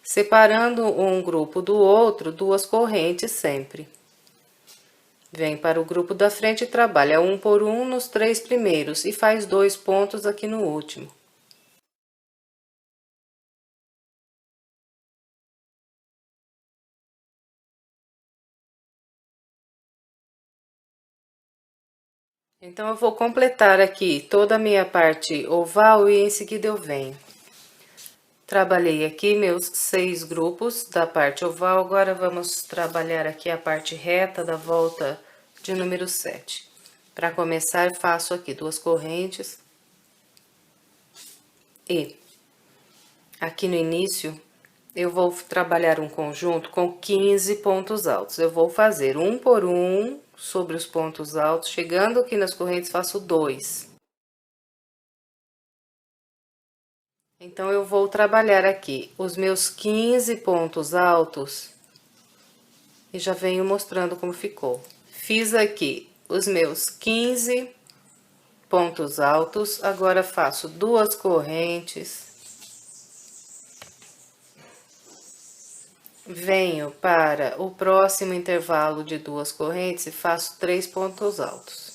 Separando um grupo do outro, 2 correntes sempre. Vem para o grupo da frente e trabalha um por um nos 3 primeiros e faz 2 pontos aqui no último. Então, eu vou completar aqui toda a minha parte oval e em seguida eu venho. Trabalhei aqui meus 6 grupos da parte oval, agora vamos trabalhar aqui a parte reta da volta de número 7. Para começar, faço aqui 2 correntes. E aqui no início, eu vou trabalhar um conjunto com 15 pontos altos. Eu vou fazer um por um sobre os pontos altos. Chegando aqui nas correntes, faço 2. Então, eu vou trabalhar aqui os meus 15 pontos altos e já venho mostrando como ficou. Fiz aqui os meus 15 pontos altos, agora faço 2 correntes. Venho para o próximo intervalo de 2 correntes e faço 3 pontos altos.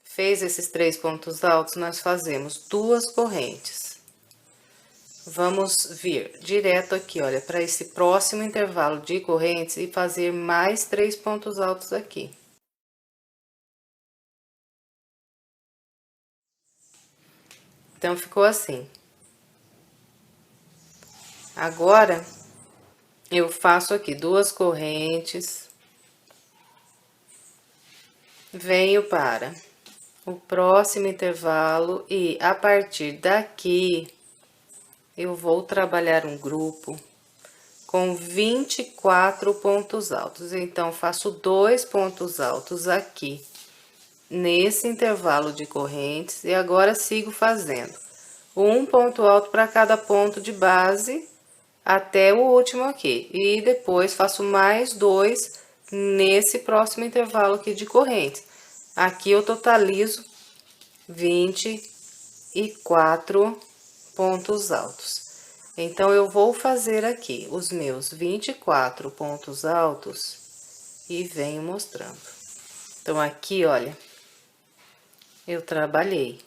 Fez esses 3 pontos altos, nós fazemos 2 correntes. Vamos vir direto aqui, olha, para esse próximo intervalo de correntes e fazer mais 3 pontos altos aqui. Então, ficou assim. Agora, eu faço aqui 2 correntes. Venho para o próximo intervalo e a partir daqui eu vou trabalhar um grupo com 24 pontos altos. Então, faço 2 pontos altos aqui nesse intervalo de correntes e agora sigo fazendo um ponto alto para cada ponto de base até o último aqui. E depois faço mais 2 nesse próximo intervalo aqui de correntes. Aqui eu totalizo 24 pontos altos. Então, eu vou fazer aqui os meus 24 pontos altos e venho mostrando. Então, aqui, olha, eu trabalhei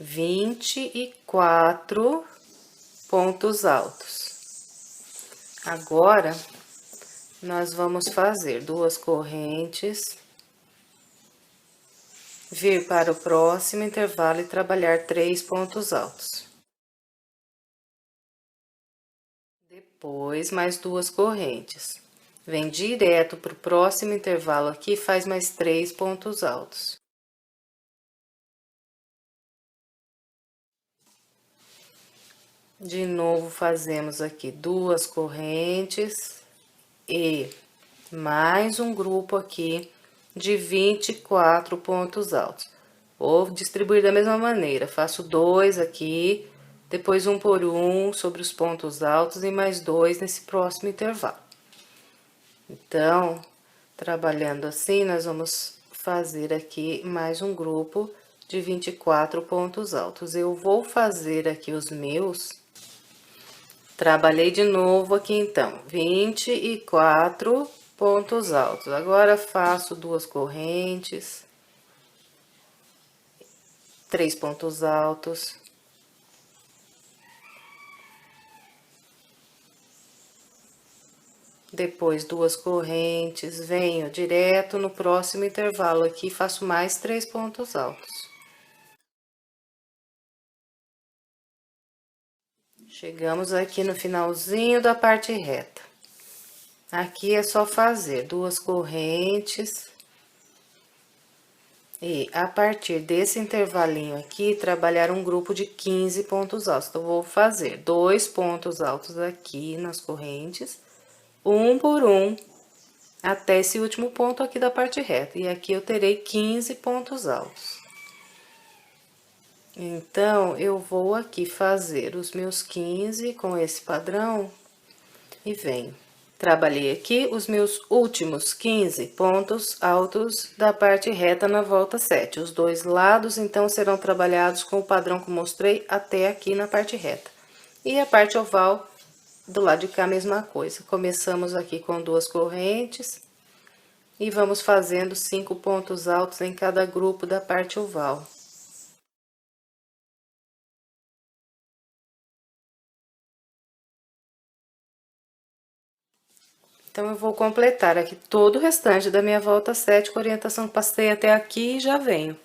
24 pontos altos. Agora, nós vamos fazer 2 correntes, vir para o próximo intervalo e trabalhar 3 pontos altos. Depois, mais 2 correntes. Vem direto para o próximo intervalo aqui, faz mais 3 pontos altos. De novo, fazemos aqui 2 correntes e mais um grupo aqui de 24 pontos altos. Vou distribuir da mesma maneira, faço 2 aqui, depois um por um sobre os pontos altos e mais 2 nesse próximo intervalo. Então, trabalhando assim, nós vamos fazer aqui mais um grupo de 24 pontos altos. Eu vou fazer aqui os meus. Trabalhei de novo aqui, então, 24 pontos altos. Agora, faço 2 correntes, 3 pontos altos. Depois, 2 correntes, venho direto no próximo intervalo aqui, faço mais 3 pontos altos. Chegamos aqui no finalzinho da parte reta. Aqui é só fazer 2 correntes. E a partir desse intervalinho aqui, trabalhar um grupo de 15 pontos altos. Então, vou fazer 2 pontos altos aqui nas correntes, um por um, até esse último ponto aqui da parte reta. E aqui eu terei 15 pontos altos. Então, eu vou aqui fazer os meus 15 com esse padrão e venho. Trabalhei aqui os meus últimos 15 pontos altos da parte reta na volta 7. Os 2 lados, então, serão trabalhados com o padrão que eu mostrei até aqui na parte reta. E a parte oval, do lado de cá, a mesma coisa. Começamos aqui com 2 correntes e vamos fazendo 5 pontos altos em cada grupo da parte oval. Então, eu vou completar aqui todo o restante da minha volta 7 com a orientação que passei até aqui e já venho.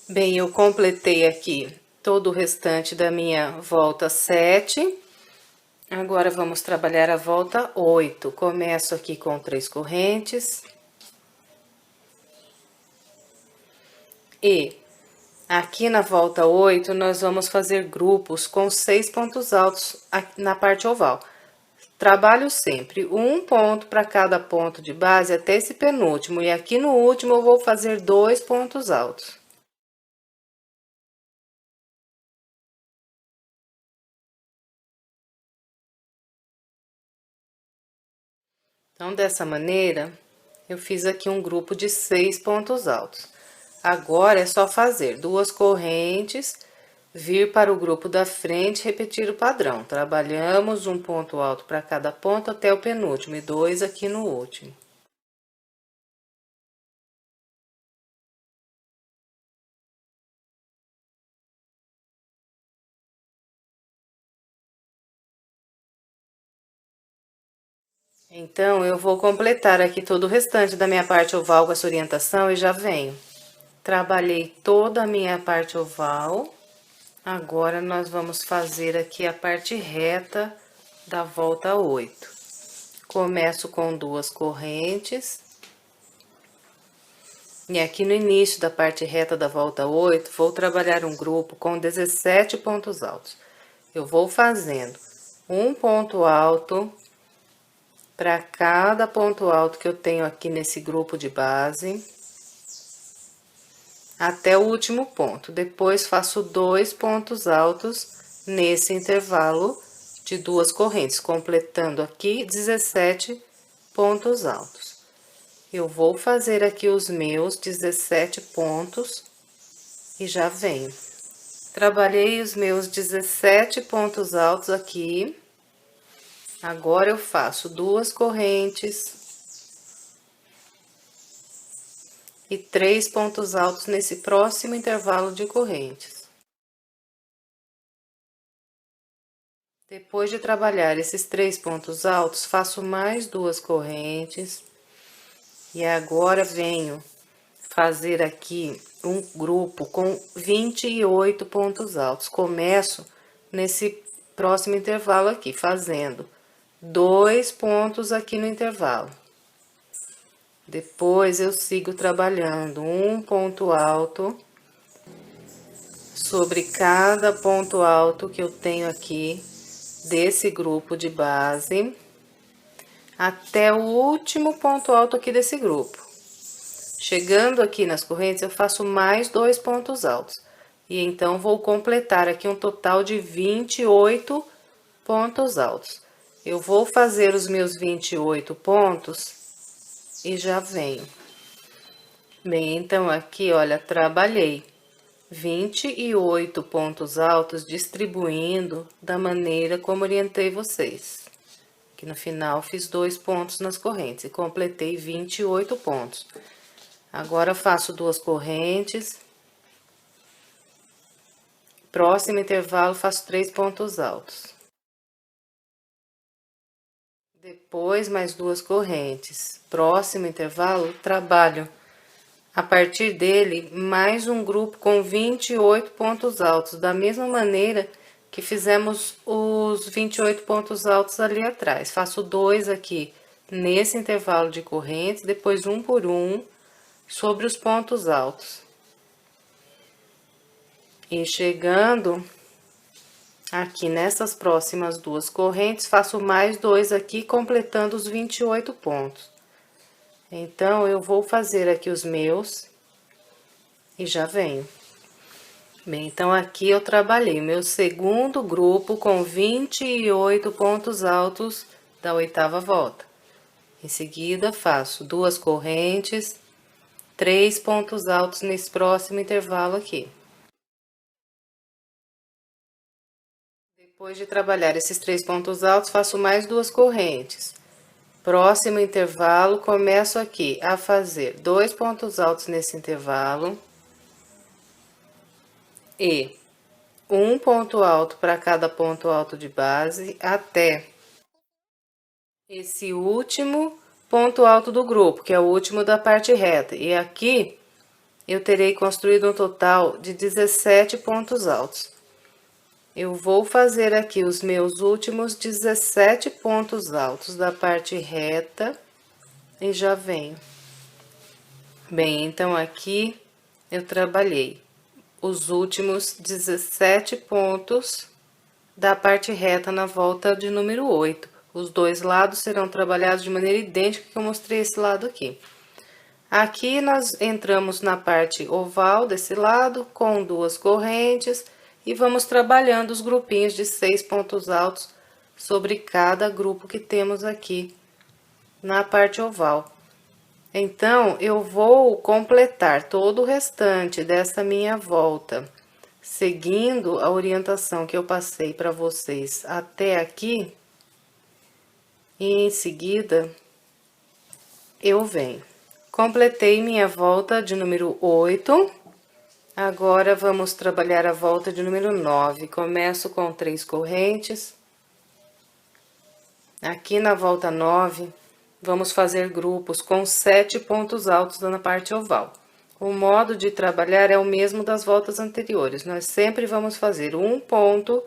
Bem, eu completei aqui todo o restante da minha volta 7. Agora, vamos trabalhar a volta 8. Começo aqui com 3 correntes. E Aqui na volta 8, nós vamos fazer grupos com 6 pontos altos na parte oval. Trabalho sempre um ponto para cada ponto de base até esse penúltimo, e aqui no último eu vou fazer 2 pontos altos. Então, dessa maneira, eu fiz aqui um grupo de 6 pontos altos. Agora, é só fazer 2 correntes, vir para o grupo da frente, repetir o padrão. Trabalhamos um ponto alto para cada ponto até o penúltimo e 2 aqui no último. Então, eu vou completar aqui todo o restante da minha parte oval com essa orientação e já venho. Trabalhei toda a minha parte oval. Agora, nós vamos fazer aqui a parte reta da volta 8. Começo com 2 correntes. E aqui no início da parte reta da volta 8, vou trabalhar um grupo com 17 pontos altos. Eu vou fazendo um ponto alto para cada ponto alto que eu tenho aqui nesse grupo de base, até o último ponto. Depois, faço 2 pontos altos nesse intervalo de 2 correntes, completando aqui 17 pontos altos. Eu vou fazer aqui os meus 17 pontos e já venho. Trabalhei os meus 17 pontos altos aqui. Agora, eu faço 2 correntes e 3 pontos altos nesse próximo intervalo de correntes. Depois de trabalhar esses 3 pontos altos, faço mais 2 correntes. E agora, venho fazer aqui um grupo com 28 pontos altos. Começo nesse próximo intervalo aqui, fazendo 2 pontos aqui no intervalo. Depois, eu sigo trabalhando um ponto alto sobre cada ponto alto que eu tenho aqui desse grupo de base, até o último ponto alto aqui desse grupo. Chegando aqui nas correntes, eu faço mais 2 pontos altos. E então, vou completar aqui um total de 28 pontos altos. Eu vou fazer os meus 28 pontos e já venho. Bem, então, aqui, olha, trabalhei 28 pontos altos, distribuindo da maneira como orientei vocês. Aqui no final, fiz 2 pontos nas correntes e completei 28 pontos. Agora, faço 2 correntes. Próximo intervalo, faço 3 pontos altos. Depois, mais 2 correntes. Próximo intervalo, trabalho a partir dele mais um grupo com 28 pontos altos, da mesma maneira que fizemos os 28 pontos altos ali atrás. Faço 2 aqui nesse intervalo de correntes, depois um por um sobre os pontos altos. E chegando aqui nessas próximas 2 correntes, faço mais 2 aqui, completando os 28 pontos. Então, eu vou fazer aqui os meus e já venho. Bem, então, aqui eu trabalhei meu segundo grupo com 28 pontos altos da 8ª volta. Em seguida, faço 2 correntes, 3 pontos altos nesse próximo intervalo aqui. Depois de trabalhar esses 3 pontos altos, faço mais 2 correntes. Próximo intervalo, começo aqui a fazer 2 pontos altos nesse intervalo. E um ponto alto para cada ponto alto de base, até esse último ponto alto do grupo, que é o último da parte reta. E aqui, eu terei construído um total de 17 pontos altos. Eu vou fazer aqui os meus últimos 17 pontos altos da parte reta e já venho. Bem, então, aqui eu trabalhei os últimos 17 pontos da parte reta na volta de número 8. Os dois lados serão trabalhados de maneira idêntica que eu mostrei esse lado aqui. Aqui nós entramos na parte oval desse lado com 2 correntes e vamos trabalhando os grupinhos de 6 pontos altos sobre cada grupo que temos aqui na parte oval. Então, eu vou completar todo o restante dessa minha volta, seguindo a orientação que eu passei para vocês até aqui, e em seguida eu venho. Completei minha volta de número 8, agora vamos trabalhar a volta de número 9. Começo com 3 correntes. Aqui na volta 9, vamos fazer grupos com 7 pontos altos na parte oval. O modo de trabalhar é o mesmo das voltas anteriores. Nós sempre vamos fazer um ponto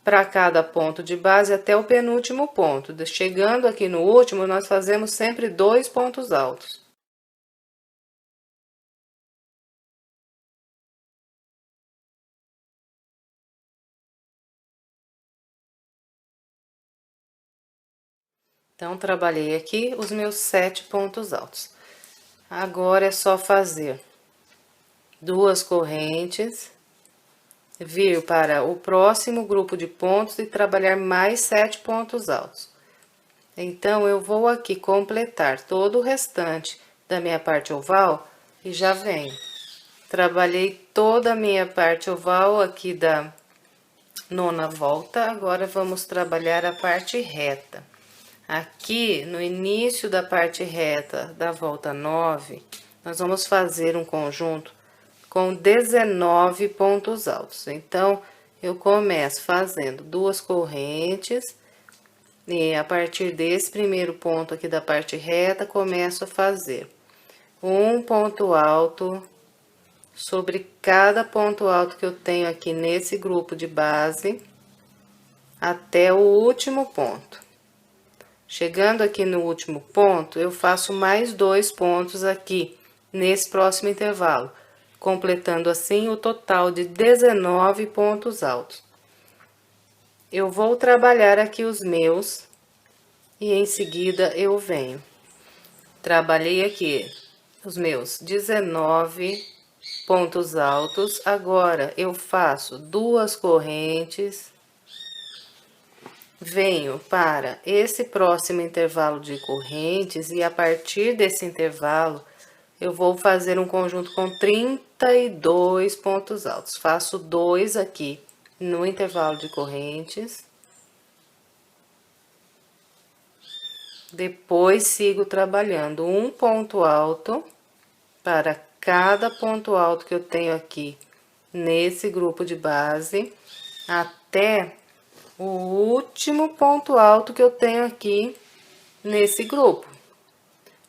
para cada ponto de base até o penúltimo ponto. Chegando aqui no último, nós fazemos sempre 2 pontos altos. Então, trabalhei aqui os meus 7 pontos altos. Agora é só fazer 2 correntes, vir para o próximo grupo de pontos e trabalhar mais 7 pontos altos. Então, eu vou aqui completar todo o restante da minha parte oval e já venho. Trabalhei toda a minha parte oval aqui da 9ª volta, agora vamos trabalhar a parte reta. Aqui, no início da parte reta da volta 9, nós vamos fazer um conjunto com 19 pontos altos. Então, eu começo fazendo 2 correntes, e a partir desse primeiro ponto aqui da parte reta, começo a fazer um ponto alto sobre cada ponto alto que eu tenho aqui nesse grupo de base, até o último ponto. Chegando aqui no último ponto, eu faço mais 2 pontos aqui, nesse próximo intervalo, completando assim o total de 19 pontos altos. Eu vou trabalhar aqui os meus, e em seguida eu venho. Trabalhei aqui os meus 19 pontos altos, agora eu faço 2 correntes, venho para esse próximo intervalo de correntes e a partir desse intervalo eu vou fazer um conjunto com 32 pontos altos. Faço 2 aqui no intervalo de correntes. Depois sigo trabalhando um ponto alto para cada ponto alto que eu tenho aqui nesse grupo de base até o último ponto alto que eu tenho aqui nesse grupo.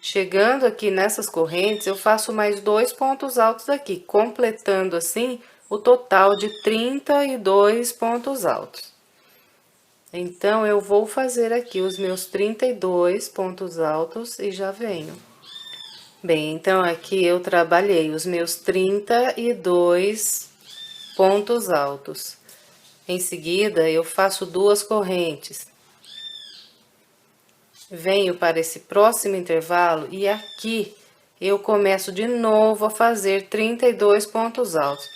Chegando aqui nessas correntes, eu faço mais 2 pontos altos aqui, completando assim o total de 32 pontos altos. Então, eu vou fazer aqui os meus 32 pontos altos e já venho. Bem, então aqui eu trabalhei os meus 32 pontos altos. Em seguida, eu faço 2 correntes. Venho para esse próximo intervalo e aqui eu começo de novo a fazer 32 pontos altos,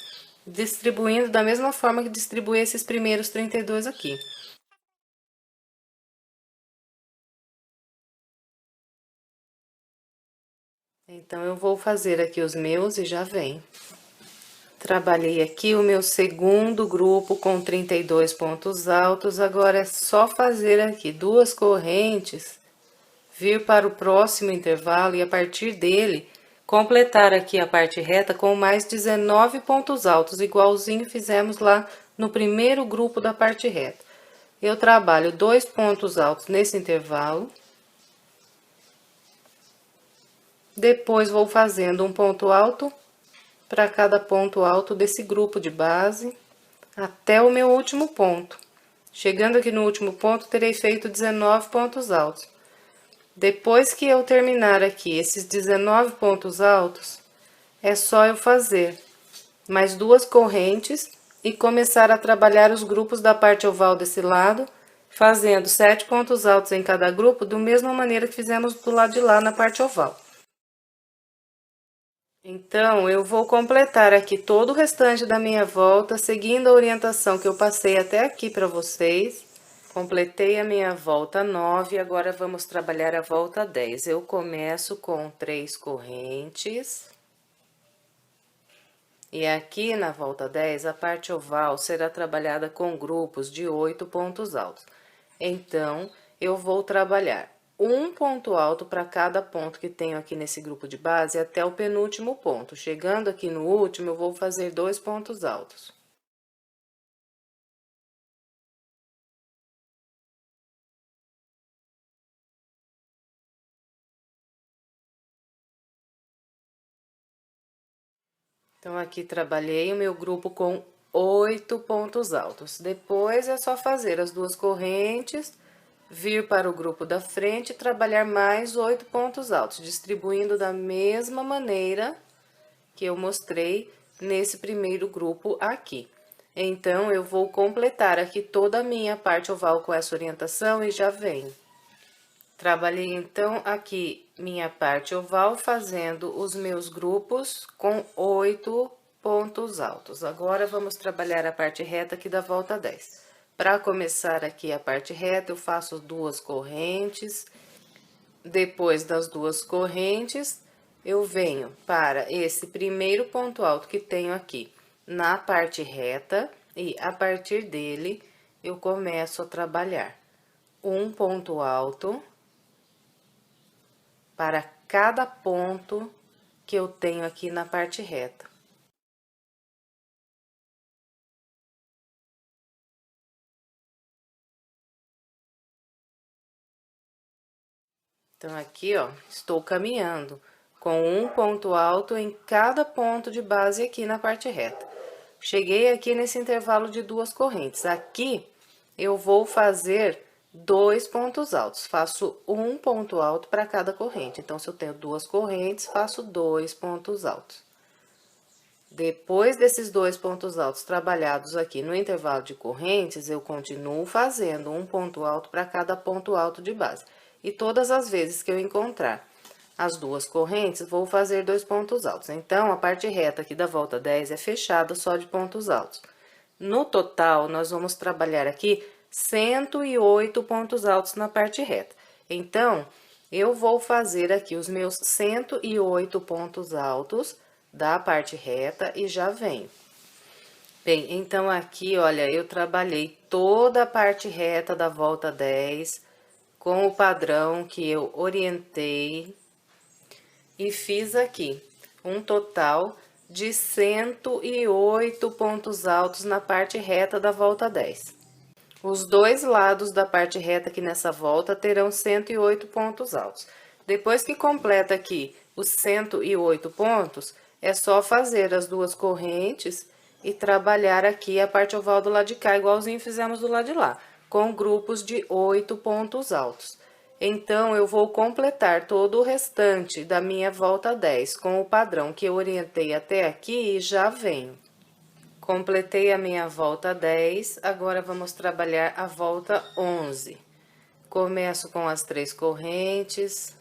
distribuindo da mesma forma que distribuí esses primeiros 32 aqui. Então, eu vou fazer aqui os meus e já venho. Trabalhei aqui o meu segundo grupo com 32 pontos altos, agora é só fazer aqui 2 correntes, vir para o próximo intervalo e a partir dele, completar aqui a parte reta com mais 19 pontos altos, igualzinho fizemos lá no primeiro grupo da parte reta. Eu trabalho 2 pontos altos nesse intervalo. Depois, vou fazendo um ponto alto para cada ponto alto desse grupo de base, até o meu último ponto. Chegando aqui no último ponto, terei feito 19 pontos altos. Depois que eu terminar aqui esses 19 pontos altos, é só eu fazer mais 2 correntes e começar a trabalhar os grupos da parte oval desse lado, fazendo 7 pontos altos em cada grupo, da mesma maneira que fizemos do lado de lá na parte oval. Então, eu vou completar aqui todo o restante da minha volta, seguindo a orientação que eu passei até aqui para vocês. Completei a minha volta 9, agora vamos trabalhar a volta 10. Eu começo com 3 correntes. E aqui na volta 10, a parte oval será trabalhada com grupos de 8 pontos altos. Então, eu vou trabalhar um ponto alto para cada ponto que tenho aqui nesse grupo de base até o penúltimo ponto. Chegando aqui no último, eu vou fazer 2 pontos altos. Então, aqui trabalhei o meu grupo com 8 pontos altos. Depois, é só fazer as 2 correntes, vir para o grupo da frente e trabalhar mais 8 pontos altos, distribuindo da mesma maneira que eu mostrei nesse primeiro grupo aqui. Então, eu vou completar aqui toda a minha parte oval com essa orientação e já venho. Trabalhei, então, aqui minha parte oval, fazendo os meus grupos com 8 pontos altos. Agora, vamos trabalhar a parte reta aqui da volta 10. Para começar aqui a parte reta, eu faço 2 correntes. Depois das 2 correntes, eu venho para esse primeiro ponto alto que tenho aqui na parte reta e, a partir dele, eu começo a trabalhar um ponto alto para cada ponto que eu tenho aqui na parte reta. Então, aqui, ó, estou caminhando com um ponto alto em cada ponto de base aqui na parte reta. Cheguei aqui nesse intervalo de 2 correntes. Aqui, eu vou fazer 2 pontos altos. Faço um ponto alto para cada corrente. Então, se eu tenho 2 correntes, faço 2 pontos altos. Depois desses 2 pontos altos trabalhados aqui no intervalo de correntes, eu continuo fazendo um ponto alto para cada ponto alto de base. E todas as vezes que eu encontrar as 2 correntes, vou fazer 2 pontos altos. Então, a parte reta aqui da volta 10 é fechada só de pontos altos. No total, nós vamos trabalhar aqui 108 pontos altos na parte reta. Então, eu vou fazer aqui os meus 108 pontos altos da parte reta e já venho. Bem, então aqui, olha, eu trabalhei toda a parte reta da volta 10 com o padrão que eu orientei e fiz aqui um total de 108 pontos altos na parte reta da volta 10. Os 2 lados da parte reta aqui nessa volta terão 108 pontos altos. Depois que completa aqui os 108 pontos, é só fazer as 2 correntes e trabalhar aqui a parte oval do lado de cá, igualzinho fizemos do lado de lá, com grupos de 8 pontos altos. Então, eu vou completar todo o restante da minha volta 10 com o padrão que eu orientei até aqui e já venho. Completei a minha volta 10, agora vamos trabalhar a volta 11. Começo com as 3 correntes.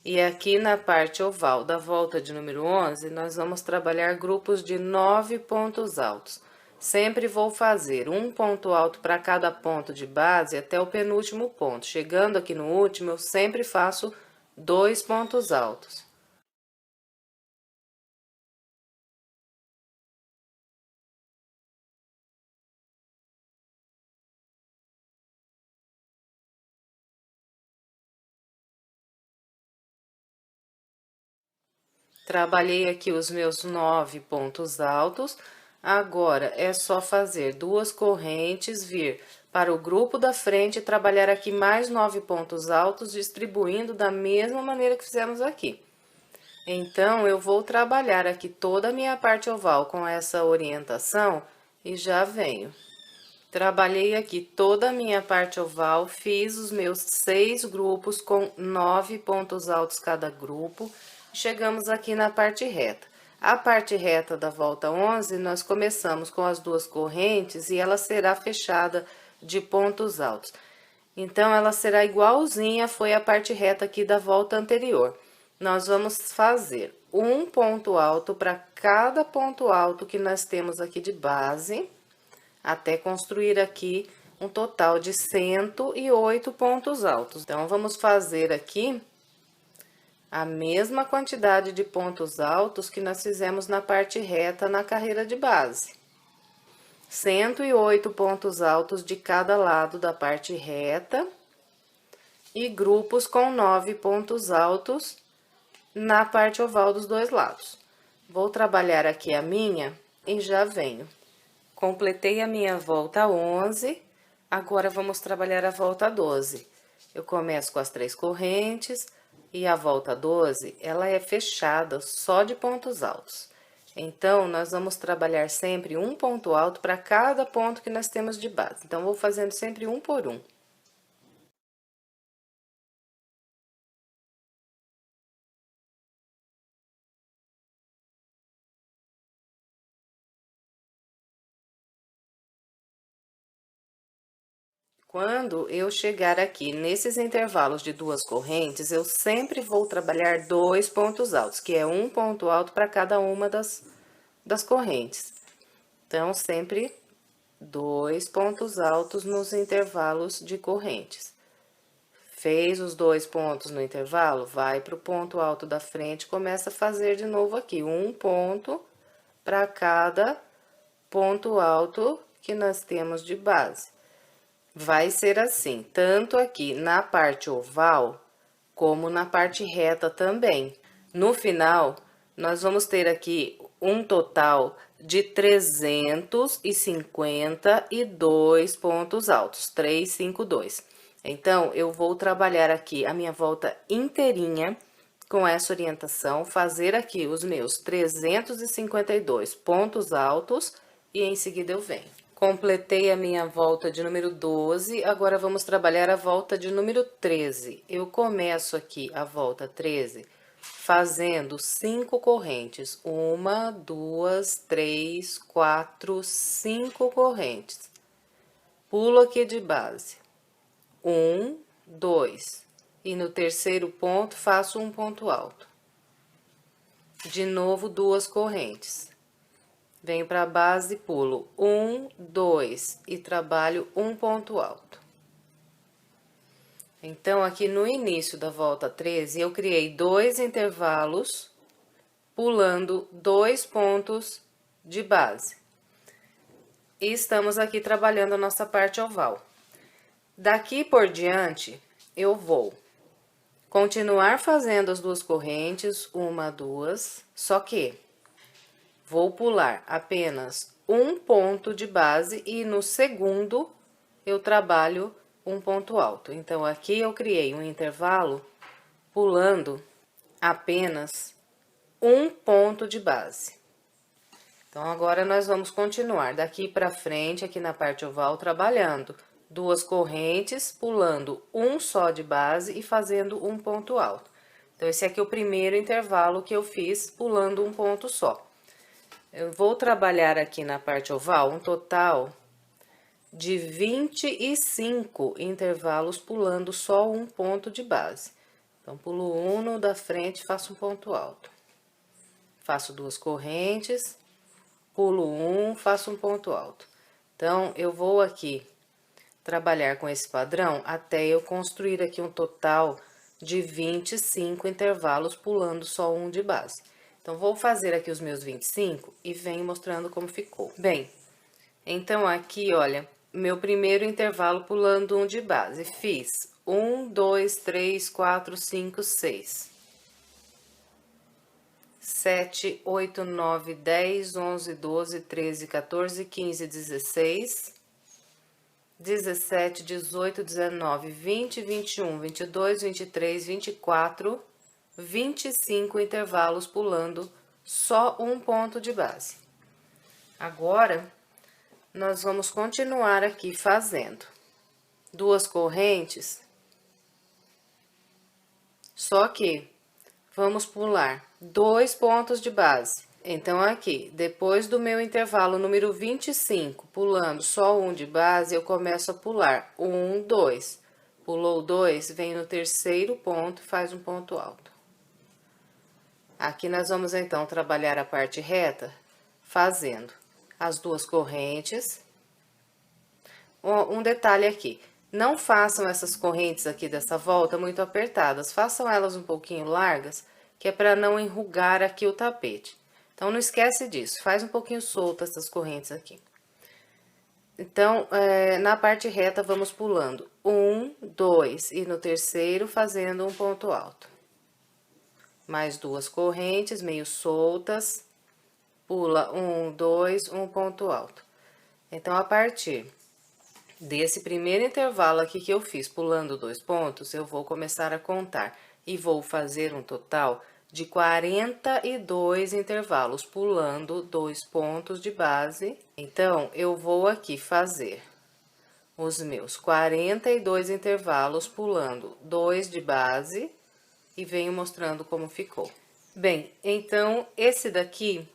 E aqui na parte oval da volta de número 11, nós vamos trabalhar grupos de 9 pontos altos. Sempre vou fazer um ponto alto para cada ponto de base até o penúltimo ponto. Chegando aqui no último, eu sempre faço 2 pontos altos. Trabalhei aqui os meus 9 pontos altos. Agora, é só fazer 2 correntes, vir para o grupo da frente e trabalhar aqui mais 9 pontos altos, distribuindo da mesma maneira que fizemos aqui. Então, eu vou trabalhar aqui toda a minha parte oval com essa orientação e já venho. Trabalhei aqui toda a minha parte oval, fiz os meus 6 grupos com 9 pontos altos cada grupo. Chegamos aqui na parte reta. A parte reta da volta 11, nós começamos com as duas correntes e ela será fechada de pontos altos. Então, ela será igualzinha foi a parte reta aqui da volta anterior. Nós vamos fazer um ponto alto para cada ponto alto que nós temos aqui de base, até construir aqui um total de 108 pontos altos. Então, vamos fazer aqui a mesma quantidade de pontos altos que nós fizemos na parte reta na carreira de base. 108 pontos altos de cada lado da parte reta e grupos com 9 pontos altos na parte oval dos dois lados. Vou trabalhar aqui a minha e já venho. Completei a minha volta 11, agora vamos trabalhar a volta 12. Eu começo com as 3 correntes e a volta 12, ela é fechada só de pontos altos. Então, nós vamos trabalhar sempre um ponto alto para cada ponto que nós temos de base. Então, vou fazendo sempre um por um. Quando eu chegar aqui nesses intervalos de duas correntes, eu sempre vou trabalhar 2 pontos altos, que é um ponto alto para cada uma das correntes. Então, sempre 2 pontos altos nos intervalos de correntes. Fez os 2 pontos no intervalo, vai para o ponto alto da frente, começa a fazer de novo aqui, um ponto para cada ponto alto que nós temos de base. Vai ser assim, tanto aqui na parte oval, como na parte reta também. No final, nós vamos ter aqui um total de 352 pontos altos, 352. Então, eu vou trabalhar aqui a minha volta inteirinha com essa orientação, fazer aqui os meus 352 pontos altos e em seguida eu venho. Completei a minha volta de número 12, agora vamos trabalhar a volta de número 13. Eu começo aqui a volta 13 fazendo 5 correntes. 1, 2, 3, 4, 5 correntes. Pulo aqui de base. 1, 2. E no terceiro ponto, faço um ponto alto. De novo, 2 correntes. Venho para a base, pulo 1, 2 e trabalho um ponto alto. Então, aqui no início da volta 13, eu criei 2 intervalos, pulando 2 pontos de base. E estamos aqui trabalhando a nossa parte oval. Daqui por diante, eu vou continuar fazendo as 2 correntes, 1, 2, só que vou pular apenas um ponto de base e no segundo eu trabalho um ponto alto. Então, aqui eu criei um intervalo pulando apenas um ponto de base. Então, agora nós vamos continuar daqui para frente, aqui na parte oval, trabalhando 2 correntes, pulando um só de base e fazendo um ponto alto. Então, esse aqui é o primeiro intervalo que eu fiz pulando um ponto só. Eu vou trabalhar aqui na parte oval um total de 25 intervalos pulando só um ponto de base. Então, pulo um no da frente, faço um ponto alto. Faço 2 correntes, pulo um, faço um ponto alto. Então, eu vou aqui trabalhar com esse padrão até eu construir aqui um total de 25 intervalos pulando só um de base. Então, vou fazer aqui os meus 25 e venho mostrando como ficou. Bem, então aqui, olha, meu primeiro intervalo pulando um de base. Fiz 1, 2, 3, 4, 5, 6. 7, 8, 9, 10, 11, 12, 13, 14, 15, 16, 17, 18, 19, 20, 21, 22, 23, 24, 25 intervalos pulando só um ponto de base. Agora, nós vamos continuar aqui fazendo 2 correntes, só que vamos pular 2 pontos de base Então, aqui, depois do meu intervalo número 25, pulando só um de base, eu começo a pular 1, 2. Pulou 2, vem no terceiro ponto e faz um ponto alto. Aqui nós vamos, então, trabalhar a parte reta, fazendo as duas correntes. Um detalhe aqui, não façam essas correntes aqui dessa volta muito apertadas, façam elas um pouquinho largas, que é para não enrugar aqui o tapete. Então, não esquece disso, faz um pouquinho solta essas correntes aqui. Então, na parte reta, vamos pulando 1, 2, e no terceiro fazendo um ponto alto. Mais duas correntes meio soltas, pula 1, 2, um ponto alto. Então, a partir desse primeiro intervalo aqui que eu fiz, pulando 2 pontos, eu vou começar a contar e vou fazer um total de 42 intervalos, pulando 2 pontos de base. Então, eu vou aqui fazer os meus 42 intervalos, pulando 2 de base, e venho mostrando como ficou. Bem, então, esse daqui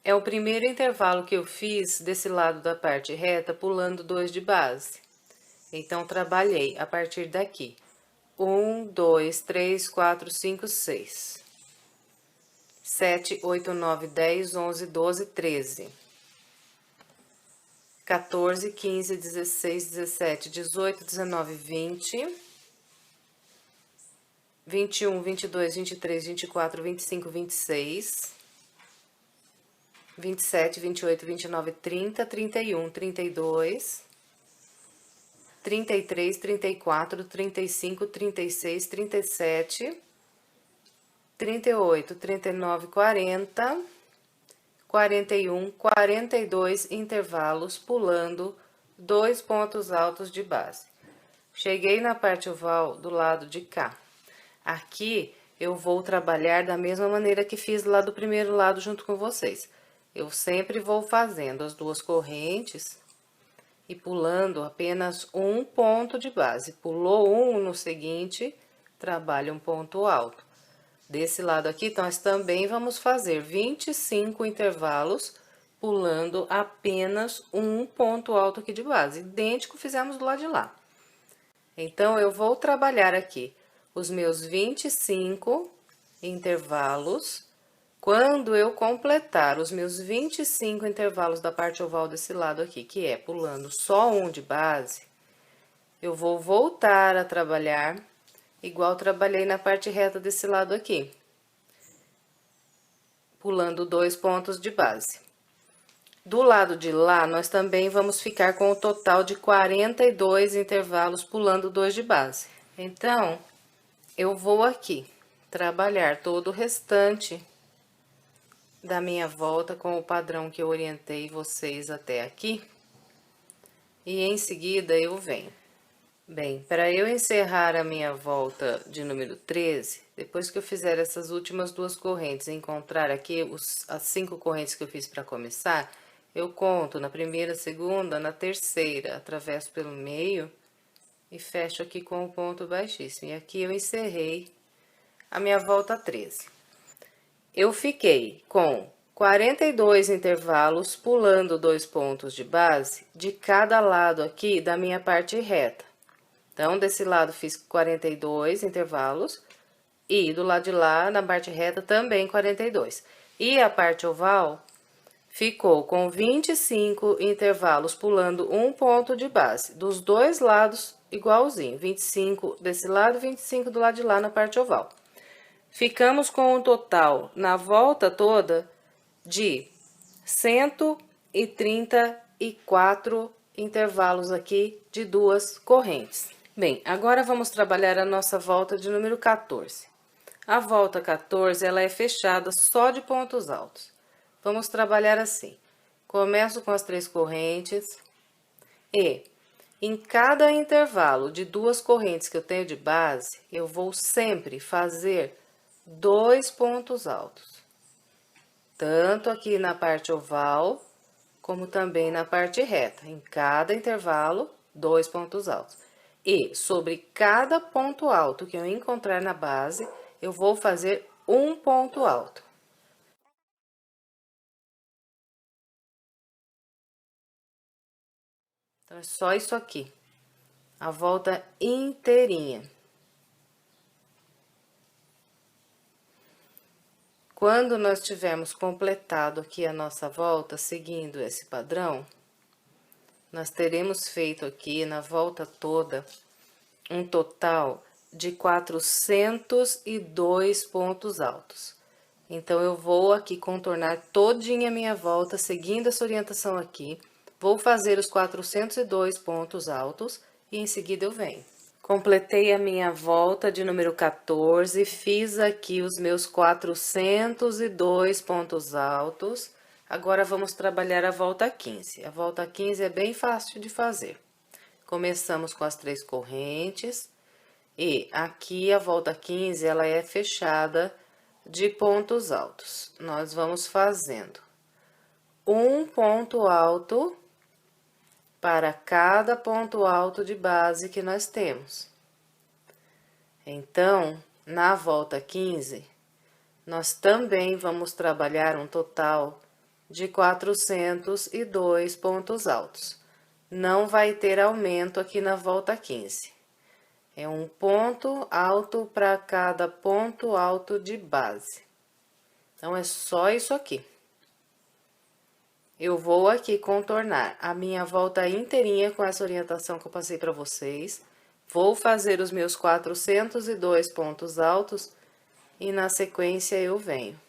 é o primeiro intervalo que eu fiz desse lado da parte reta, pulando 2 de base. Então, trabalhei a partir daqui. 1, 2, 3, 4, 5, 6. 7, 8, 9, 10, 11, 12, 13. 14, 15, 16, 17, 18, 19, 20. 21, 22, 23, 24, 25, 26. 27, 28, 29, 30, 31, 32. 33, 34, 35, 36, 37, 38, 39, 40, 41, 42 intervalos, pulando 2 pontos altos de base. Cheguei na parte oval do lado de cá. Aqui, eu vou trabalhar da mesma maneira que fiz lá do primeiro lado junto com vocês. Eu sempre vou fazendo as duas correntes e pulando apenas um ponto de base. Pulou um no seguinte, trabalha um ponto alto. Desse lado aqui, nós também vamos fazer 25 intervalos, pulando apenas um ponto alto aqui de base, idêntico fizemos do lado de lá. Então, eu vou trabalhar aqui os meus 25 intervalos. Quando eu completar os meus 25 intervalos da parte oval desse lado aqui, que é pulando só um de base, eu vou voltar a trabalhar igual trabalhei na parte reta desse lado aqui, pulando 2 pontos de base. Do lado de lá, nós também vamos ficar com o total de 42 intervalos, pulando 2 de base. Então, eu vou aqui trabalhar todo o restante da minha volta com o padrão que eu orientei vocês até aqui. E em seguida eu venho. Bem, para eu encerrar a minha volta de número 13, depois que eu fizer essas últimas duas correntes e encontrar aqui as 5 correntes que eu fiz para começar, eu conto na primeira, segunda, na terceira, atravesso pelo meio e fecho aqui com o ponto baixíssimo. E aqui eu encerrei a minha volta 13. Eu fiquei com 42 intervalos, pulando 2 pontos de base de cada lado aqui da minha parte reta. Então, desse lado fiz 42 intervalos e do lado de lá, na parte reta, também 42. E a parte oval ficou com 25 intervalos, pulando um ponto de base, dos dois lados igualzinho, 25 desse lado, 25 do lado de lá na parte oval. Ficamos com um total, na volta toda, de 134 intervalos aqui de duas correntes. Bem, agora vamos trabalhar a nossa volta de número 14. A volta 14, ela é fechada só de pontos altos. Vamos trabalhar assim. Começo com as 3 correntes e em cada intervalo de 2 correntes que eu tenho de base, eu vou sempre fazer 2 pontos altos, tanto aqui na parte oval, como também na parte reta. Em cada intervalo, 2 pontos altos. E sobre cada ponto alto que eu encontrar na base, eu vou fazer um ponto alto. Então, é só isso aqui. A volta inteirinha. Quando nós tivermos completado aqui a nossa volta, seguindo esse padrão, nós teremos feito aqui na volta toda um total de 402 pontos altos. Então, eu vou aqui contornar todinha a minha volta, seguindo essa orientação aqui. Vou fazer os 402 pontos altos e em seguida eu venho. Completei a minha volta de número 14, fiz aqui os meus 402 pontos altos. Agora, vamos trabalhar a volta 15. A volta 15 é bem fácil de fazer. Começamos com as 3 correntes e aqui a volta 15, ela é fechada de pontos altos. Nós vamos fazendo um ponto alto para cada ponto alto de base que nós temos. Então, na volta 15, nós também vamos trabalhar um total de 402 pontos altos. Não vai ter aumento aqui na volta 15. É um ponto alto para cada ponto alto de base. Então, é só isso aqui. Eu vou aqui contornar a minha volta inteirinha com essa orientação que eu passei para vocês. Vou fazer os meus 402 pontos altos e na sequência eu venho.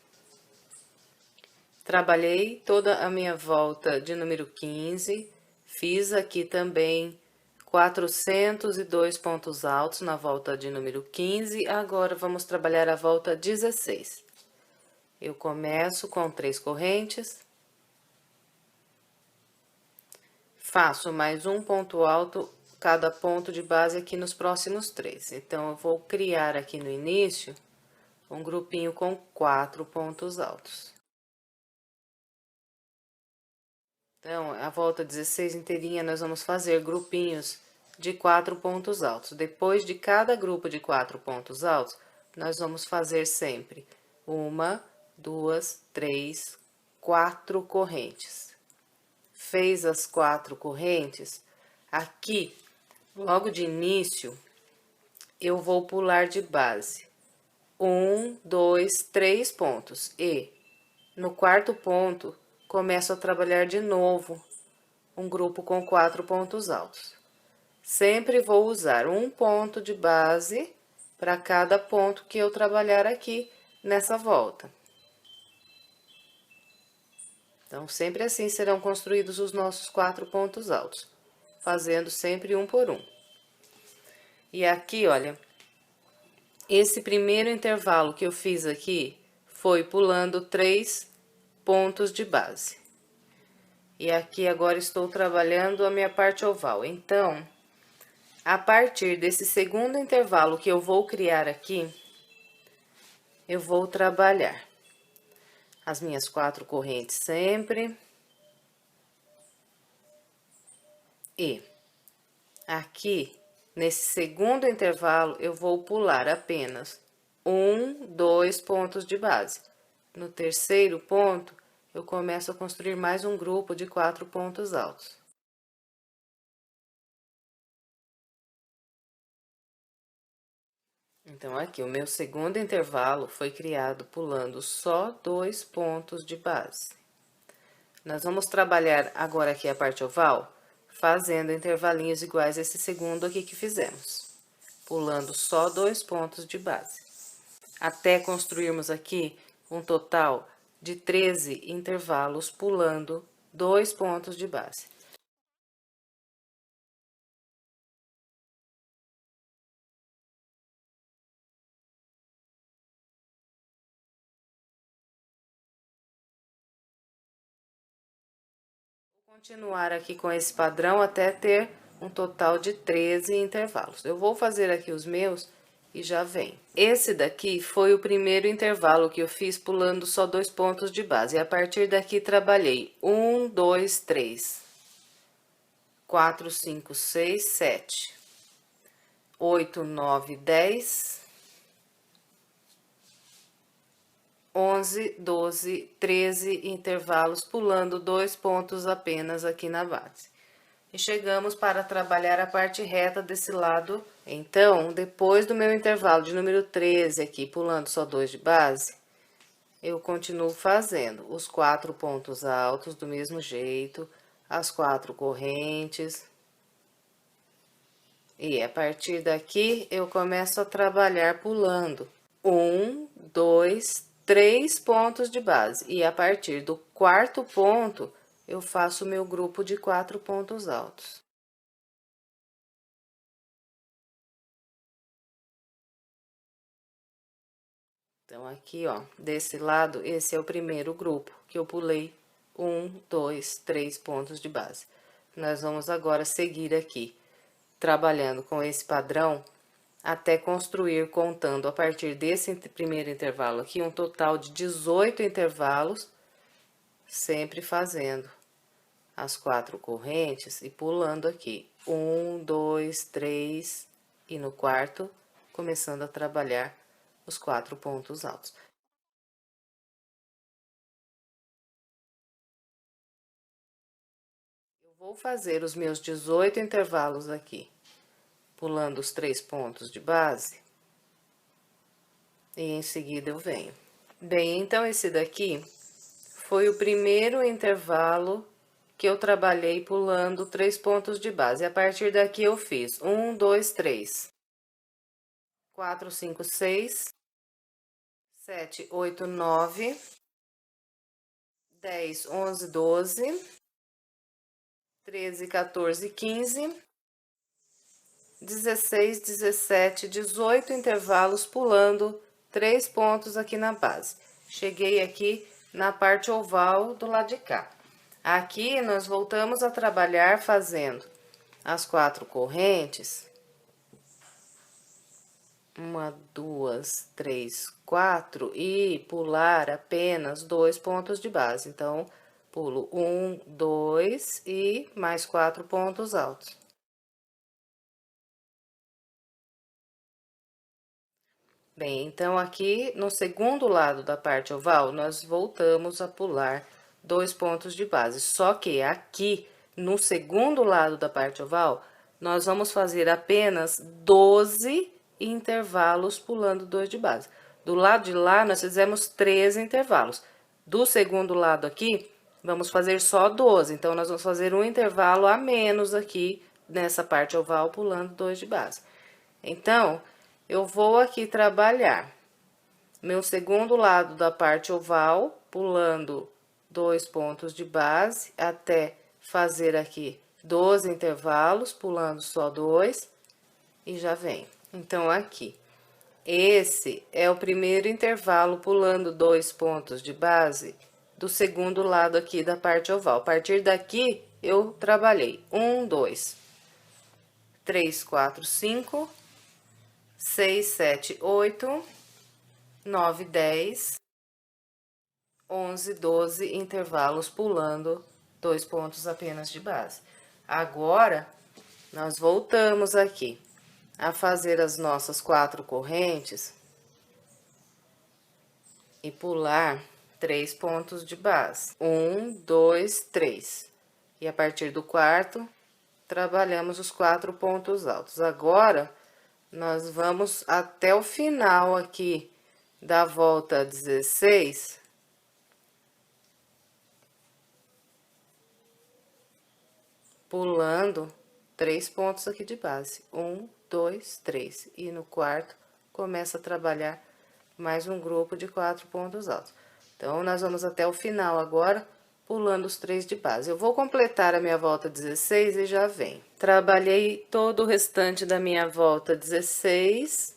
Trabalhei toda a minha volta de número 15, fiz aqui também 402 pontos altos na volta de número 15, agora vamos trabalhar a volta 16. Eu começo com 3 correntes. Faço mais um ponto alto, cada ponto de base aqui nos próximos 3. Então, eu vou criar aqui no início um grupinho com 4 pontos altos. Então, a volta 16 inteirinha, nós vamos fazer grupinhos de 4 pontos altos. Depois de cada grupo de 4 pontos altos, nós vamos fazer sempre 1, 2, 3, 4 correntes. Fez as 4 correntes, aqui, logo de início, eu vou pular de base. 1, 2, 3 pontos. E, no quarto ponto, começo a trabalhar de novo um grupo com 4 pontos altos. Sempre vou usar um ponto de base para cada ponto que eu trabalhar aqui nessa volta. Então, sempre assim serão construídos os nossos 4 pontos altos, fazendo sempre um por um. E aqui, olha, esse primeiro intervalo que eu fiz aqui foi pulando 3 pontos de base. E aqui agora estou trabalhando a minha parte oval. Então, a partir desse segundo intervalo que eu vou criar aqui, eu vou trabalhar as minhas 4 correntes sempre. E aqui, nesse segundo intervalo, eu vou pular apenas 1, 2 pontos de base. No terceiro ponto, eu começo a construir mais um grupo de 4 pontos altos. Então, aqui, o meu segundo intervalo foi criado pulando só 2 pontos de base. Nós vamos trabalhar agora aqui a parte oval, fazendo intervalinhos iguais a esse segundo aqui que fizemos. Pulando só 2 pontos de base. Até construirmos aqui um total de 13 intervalos pulando 2 pontos de base. Continuar aqui com esse padrão até ter um total de 13 intervalos. Eu vou fazer aqui os meus e já vem. Esse daqui foi o primeiro intervalo que eu fiz pulando só 2 pontos de base. E a partir daqui trabalhei 1, 2, 3, 4, 5, 6, 7, 8, 9, 10, 11, 12, 13 intervalos, pulando 2 pontos apenas aqui na base. E chegamos para trabalhar a parte reta desse lado. Então, depois do meu intervalo de número 13 aqui, pulando só 2 de base, eu continuo fazendo os 4 pontos altos do mesmo jeito, as 4 correntes. E a partir daqui, eu começo a trabalhar pulando 1, 2, 3 pontos de base. E a partir do 4º ponto, eu faço o meu grupo de 4 pontos altos. Então, aqui, ó, desse lado, esse é o primeiro grupo que eu pulei 1, 2, 3 pontos de base. Nós vamos agora seguir aqui, trabalhando com esse padrão, até construir, contando a partir desse primeiro intervalo aqui, um total de 18 intervalos, sempre fazendo as 4 correntes e pulando aqui. 1, 2, 3, e no 4º, começando a trabalhar os 4 pontos altos. Eu vou fazer os meus 18 intervalos aqui, pulando os 3 pontos de base, e em seguida eu venho. Bem, então esse daqui foi o primeiro intervalo que eu trabalhei pulando 3 pontos de base. A partir daqui eu fiz 1, 2, 3, 4, 5, 6, 7, 8, 9, 10, 11, 12, 13, 14, 15, 16, 17, 18 intervalos pulando 3 pontos aqui na base. Cheguei aqui na parte oval do lado de cá. Aqui, nós voltamos a trabalhar fazendo as 4 correntes. 1, 2, 3, 4 e pular apenas 2 pontos de base. Então, pulo 1, 2 e mais 4 pontos altos. Bem, então aqui no segundo lado da parte oval, nós voltamos a pular 2 pontos de base. Só que aqui no segundo lado da parte oval, nós vamos fazer apenas 12 intervalos pulando 2 de base. Do lado de lá, nós fizemos 13 intervalos. Do segundo lado aqui, vamos fazer só 12. Então, nós vamos fazer um intervalo a menos aqui nessa parte oval, pulando 2 de base. Então, eu vou aqui trabalhar meu segundo lado da parte oval, pulando 2 pontos de base, até fazer aqui 12 intervalos, pulando só 2, e já vem. Então, aqui, esse é o primeiro intervalo pulando 2 pontos de base do segundo lado aqui da parte oval. A partir daqui, eu trabalhei 1, 2, 3, 4, 5, 6, 7, 8, 9, 10, 11, 12 intervalos pulando 2 pontos apenas de base. Agora, nós voltamos aqui a fazer as nossas 4 correntes e pular 3 pontos de base. 1, 2, 3. E a partir do 4º, trabalhamos os 4 pontos altos. Agora, nós vamos até o final aqui da volta 16. Pulando 3 pontos aqui de base. 1, 2, 3. E no 4º, começa a trabalhar mais um grupo de 4 pontos altos. Então, nós vamos até o final agora, pulando os 3 de base. Eu vou completar a minha volta 16 e já venho. Trabalhei todo o restante da minha volta 16.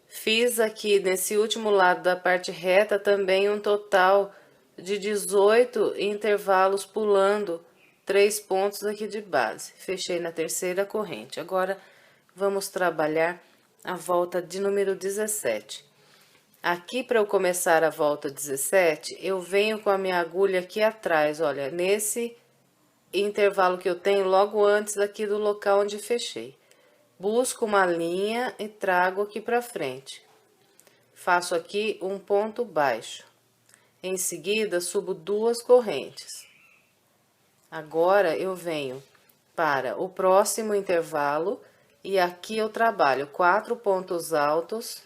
Fiz aqui nesse último lado da parte reta também um total de 18 intervalos pulando 3 pontos aqui de base. Fechei na terceira corrente. Agora, vamos trabalhar a volta de número 17. Aqui, para eu começar a volta 17, eu venho com a minha agulha aqui atrás, olha, nesse intervalo que eu tenho logo antes daqui do local onde fechei. Busco uma linha e trago aqui pra frente. Faço aqui um ponto baixo. Em seguida, subo 2 correntes. Agora, eu venho para o próximo intervalo e aqui eu trabalho 4 pontos altos.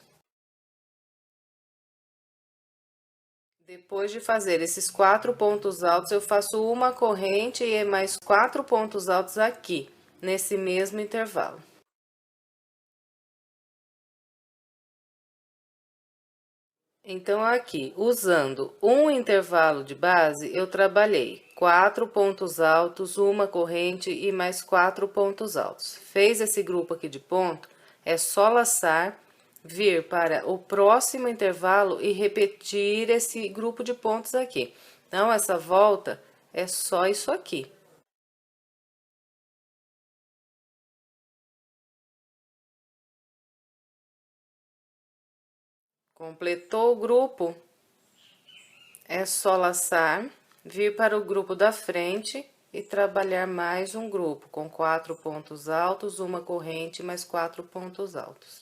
Depois de fazer esses 4 pontos altos, eu faço uma corrente e mais 4 pontos altos aqui, nesse mesmo intervalo. Então, aqui, usando um intervalo de base, eu trabalhei 4 pontos altos, uma corrente e mais 4 pontos altos. Fez esse grupo aqui de ponto, é só laçar, vir para o próximo intervalo e repetir esse grupo de pontos aqui. Então, essa volta é só isso aqui. Completou o grupo, é só laçar, vir para o grupo da frente e trabalhar mais um grupo com 4 pontos altos, uma corrente mais 4 pontos altos.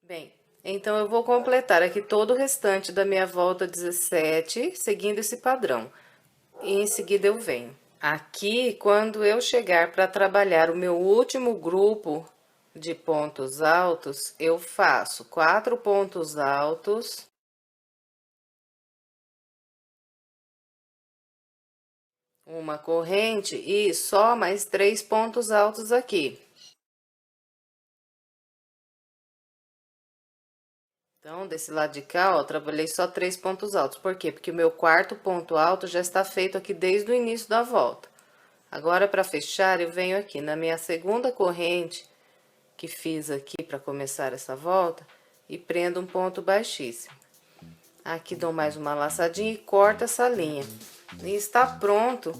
Bem, então eu vou completar aqui todo o restante da minha volta 17, seguindo esse padrão. E em seguida eu venho. Aqui, quando eu chegar para trabalhar o meu último grupo de pontos altos, eu faço 4 pontos altos. Uma corrente e só mais 3 pontos altos aqui. Então, desse lado de cá, ó, trabalhei só 3 pontos altos. Por quê? Porque o meu quarto ponto alto já está feito aqui desde o início da volta. Agora, para fechar, eu venho aqui na minha segunda corrente, que fiz aqui para começar essa volta, e prendo um ponto baixíssimo. Aqui dou mais uma laçadinha e corto essa linha. E está pronto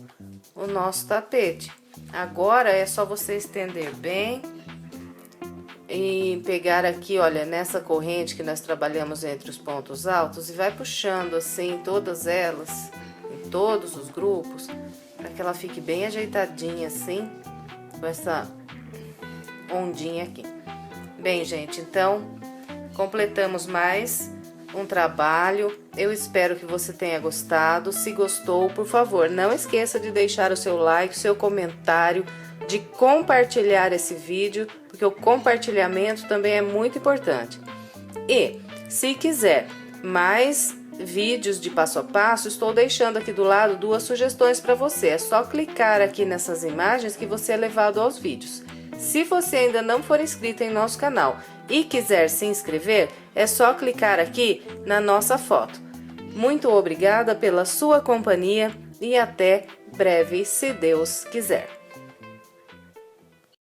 o nosso tapete. Agora, é só você estender bem e pegar aqui, olha, nessa corrente que nós trabalhamos entre os pontos altos e vai puxando assim todas elas, em todos os grupos, para que ela fique bem ajeitadinha assim, com essa ondinha aqui. Bem, gente, então, completamos mais um trabalho. Eu espero que você tenha gostado. Se gostou, por favor, não esqueça de deixar o seu like, o seu comentário, de compartilhar esse vídeo, porque o compartilhamento também é muito importante. E, se quiser mais vídeos de passo a passo, estou deixando aqui do lado 2 sugestões para você. É só clicar aqui nessas imagens que você é levado aos vídeos. Se você ainda não for inscrito em nosso canal e quiser se inscrever, é só clicar aqui na nossa foto. Muito obrigada pela sua companhia e até breve, se Deus quiser.